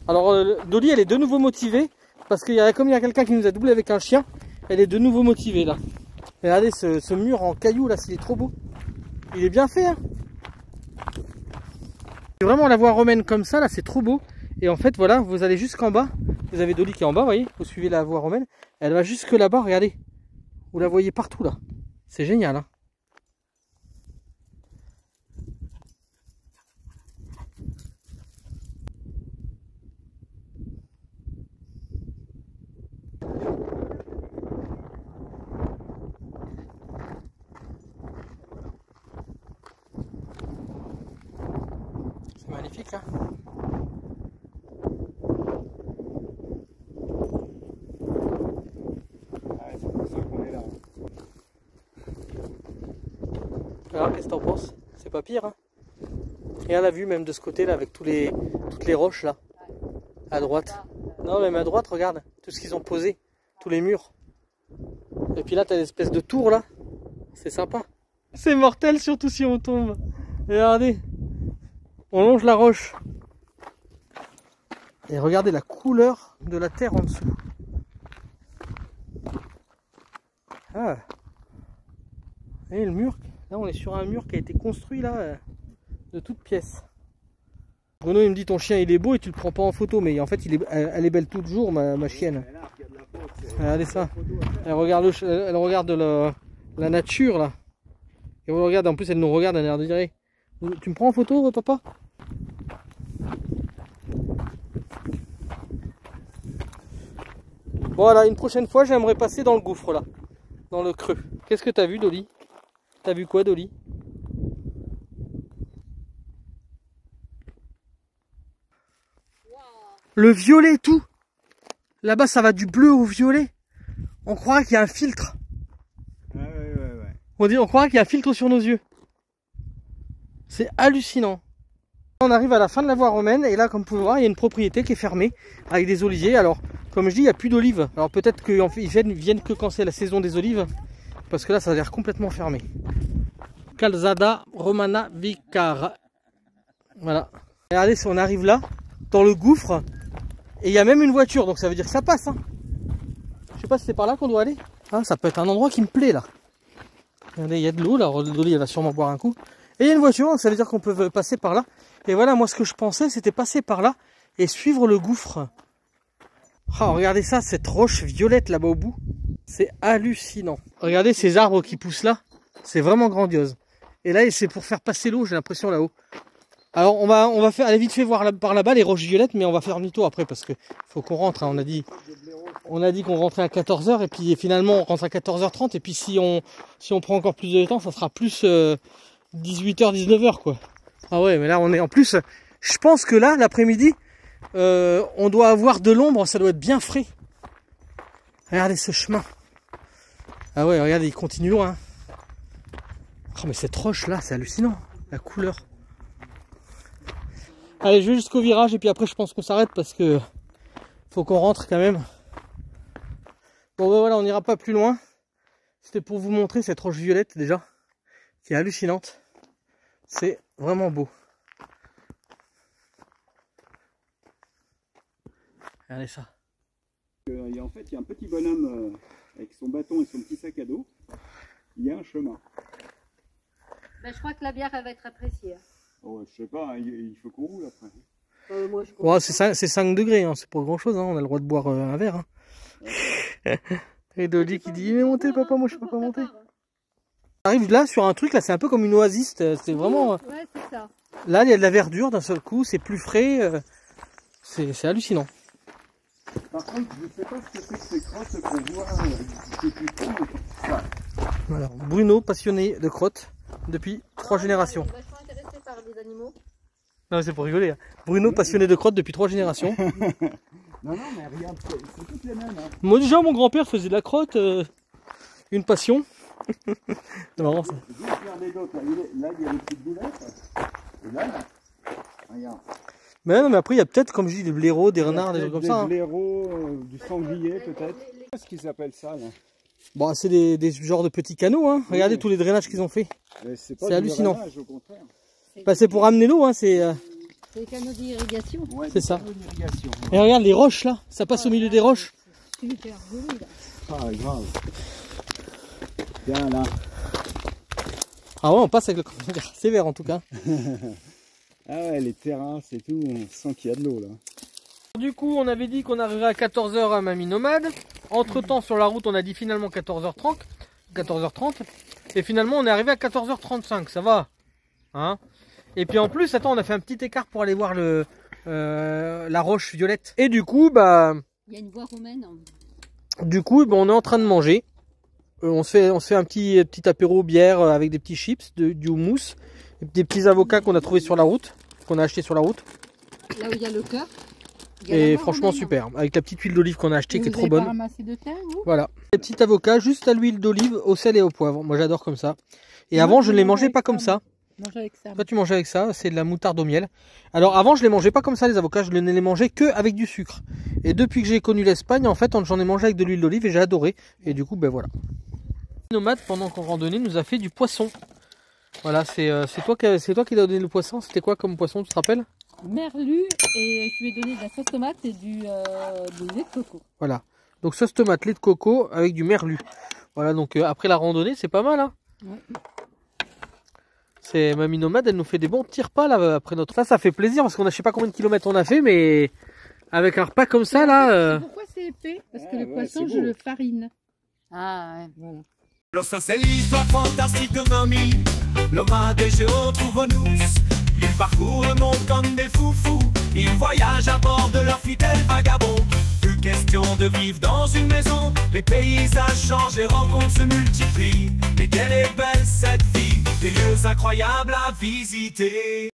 Alors Dolly elle est de nouveau motivée parce que comme il y a quelqu'un qui nous a doublé avec un chien, elle est de nouveau motivée là. Et regardez ce mur en cailloux là, il est trop beau. Il est bien fait, hein. Vraiment la voie romaine comme ça là, c'est trop beau. Et en fait voilà, vous allez jusqu'en bas. Vous avez Dolly qui est en bas, vous voyez, vous suivez la voie romaine. Elle va jusque là-bas, regardez. Vous la voyez partout là. C'est génial, hein. C'est magnifique, hein. C'est pour ça qu'on est là. Alors, qu'est-ce que t'en penses? C'est pas pire, hein? Regarde la vue même de ce côté-là avec toutes les roches là, à droite. Non, même à droite, regarde tout ce qu'ils ont posé, tous les murs. Et puis là, t'as l'espèce de tour là. C'est sympa. C'est mortel, surtout si on tombe. Regardez, on longe la roche. Et regardez la couleur de la terre en dessous. Ah. Et le mur. Là, on est sur un mur qui a été construit là, de toutes pièces. Bruno, il me dit ton chien il est beau et tu le prends pas en photo, mais en fait elle est belle tout le jour, ma chienne. Regardez ça. Elle regarde la nature là. Et on regarde, en plus elle nous regarde, elle a l'air de dire tu me prends en photo, papa? Voilà, une prochaine fois j'aimerais passer dans le gouffre là, dans le creux. Qu'est-ce que t'as vu, Dolly? T'as vu quoi, Dolly? Le violet et tout. Là-bas, ça va du bleu au violet. On croirait qu'il y a un filtre. Ouais. On croirait qu'il y a un filtre sur nos yeux. C'est hallucinant. On arrive à la fin de la voie romaine et là, comme vous pouvez voir, il y a une propriété qui est fermée avec des oliviers. Alors, comme je dis, il n'y a plus d'olives. Alors peut-être qu'ils viennent que quand c'est la saison des olives. Parce que là, ça a l'air complètement fermé. Calzada Romana Vicara. Voilà. Regardez, si on arrive là, dans le gouffre, et il y a même une voiture, donc ça veut dire que ça passe. Hein. Je sais pas si c'est par là qu'on doit aller. Ah, ça peut être un endroit qui me plaît là. Regardez, il y a de l'eau là. Dolly, elle va sûrement boire un coup. Et il y a une voiture, donc ça veut dire qu'on peut passer par là. Et voilà, moi ce que je pensais, c'était passer par là et suivre le gouffre. Oh, regardez ça, cette roche violette là-bas au bout. C'est hallucinant. Regardez ces arbres qui poussent là. C'est vraiment grandiose. Et là, c'est pour faire passer l'eau, j'ai l'impression, là-haut. Alors, on va aller vite fait voir par là-bas les roches violettes, mais on va faire demi-tour après parce que faut qu'on rentre. Hein. On a dit qu'on rentrait à 14h et puis finalement on rentre à 14h30. Et puis si on prend encore plus de temps, ça sera plus 18h, 19h quoi. Ah ouais, mais là on est en plus. Je pense que là, l'après-midi, on doit avoir de l'ombre, ça doit être bien frais. Regardez ce chemin. Ah ouais, regardez, il continue loin. Oh mais cette roche là, c'est hallucinant, la couleur. Allez, je vais jusqu'au virage et puis après je pense qu'on s'arrête parce que faut qu'on rentre quand même. Bon ben voilà, on n'ira pas plus loin. C'était pour vous montrer cette roche violette déjà, qui est hallucinante. C'est vraiment beau. Regardez ça. En fait, il y a un petit bonhomme avec son bâton et son petit sac à dos. Il y a un chemin. Ben, je crois que la bière elle va être appréciée. Oh, je sais pas, il faut qu'on roule après. Moi, je Ouais, c'est 5 degrés, hein, c'est pas grand chose, hein, on a le droit de boire un verre. Hein. Et Dolly qui dit mais montez papa, moi je peux pas monter. On arrive là sur un truc, là c'est un peu comme une oasis, c'est vraiment... Ouais, c'est ça. Là il y a de la verdure d'un seul coup, c'est plus frais, c'est hallucinant. Par contre, je sais pas ce que c'est que ces crottes qu'on voit depuis ça. Voilà, Bruno, passionné de crottes depuis 3 générations. Je suis vachement intéressé par les animaux. Non, c'est pour rigoler. Hein. Bruno, passionné de crottes depuis 3 générations. Non, mais regarde, c'est toutes les mêmes. Hein. Moi déjà, mon grand-père faisait de la crotte, une passion. C'est marrant ça. Juste regardez d'autres, là il y a les petites boulettes. Et là, regarde. Mais non, mais après il y a peut-être, comme je dis, des blaireaux, des renards, des trucs comme ça. Des blaireaux, du sanglier peut-être. Qu'est-ce qu'ils appellent ça là? Bon, c'est des genres de petits canaux, hein. Regardez tous les drainages qu'ils ont fait. C'est hallucinant. Drainage, au contraire. Bah, c'est pour amener l'eau, hein. C'est des canaux d'irrigation. Ouais, c'est ça. canaux d'irrigation. Et regarde les roches là, ça passe au milieu des roches. Tu me fais rigoler là. Ah, grave. Bien là. Ah ouais, on passe avec le conteneur sévère en tout cas. Ah ouais, les terrasses et tout, on sent qu'il y a de l'eau là. Du coup, on avait dit qu'on arriverait à 14 h à Mamie Nomade. Entre temps, sur la route, on a dit finalement 14h30. 14h30. Et finalement, on est arrivé à 14h35. Ça va, hein? Et puis en plus, attends, on a fait un petit écart pour aller voir la roche violette. Et du coup, bah... Il y a une voie romaine. Du coup, bah, on est en train de manger. On se fait un petit apéro bière avec des petits chips, du houmous, des petits avocats qu'on a trouvés sur la route, qu'on a acheté sur la route. Là où il y a le cœur. Et franchement super, avec la petite huile d'olive qu'on a achetée qui est trop bonne. Vous avez pas ramassé de thym, vous ? Voilà, des petits avocats juste à l'huile d'olive, au sel et au poivre. Moi j'adore comme ça. Et avant je ne les mangeais pas comme ça. Avec ça. Toi tu mangeais avec ça, c'est de la moutarde au miel. Alors avant je les mangeais pas comme ça les avocats, je ne les mangeais que avec du sucre. Et depuis que j'ai connu l'Espagne, en fait j'en ai mangé avec de l'huile d'olive et j'ai adoré. Et du coup ben voilà. Nomade pendant qu'on randonnait nous a fait du poisson. Voilà, c'est toi qui l'as donné le poisson. C'était quoi comme poisson, tu te rappelles? Merlu, et je lui ai donné de la sauce tomate et du lait de coco. Voilà, donc sauce tomate, lait de coco avec du merlu. Voilà, donc après la randonnée, c'est pas mal, hein. Ouais. C'est Mamie Nomade, elle nous fait des bons petits repas là après notre. Ça fait plaisir parce qu'on a je sais pas combien de kilomètres on a fait, mais avec un repas comme ça là. Pourquoi c'est épais? Parce que le poisson, je le farine. Ah ouais, voilà. Lorsque c'est l'histoire fantastique de Mamie Nomade et Géo Trouve-nous. Ils parcourent le monde comme des foufous. Ils voyagent à bord de leurs fidèles vagabonds. Plus question de vivre dans une maison. Les paysages changent, les rencontres se multiplient. Mais quelle est belle cette vie, des lieux incroyables à visiter.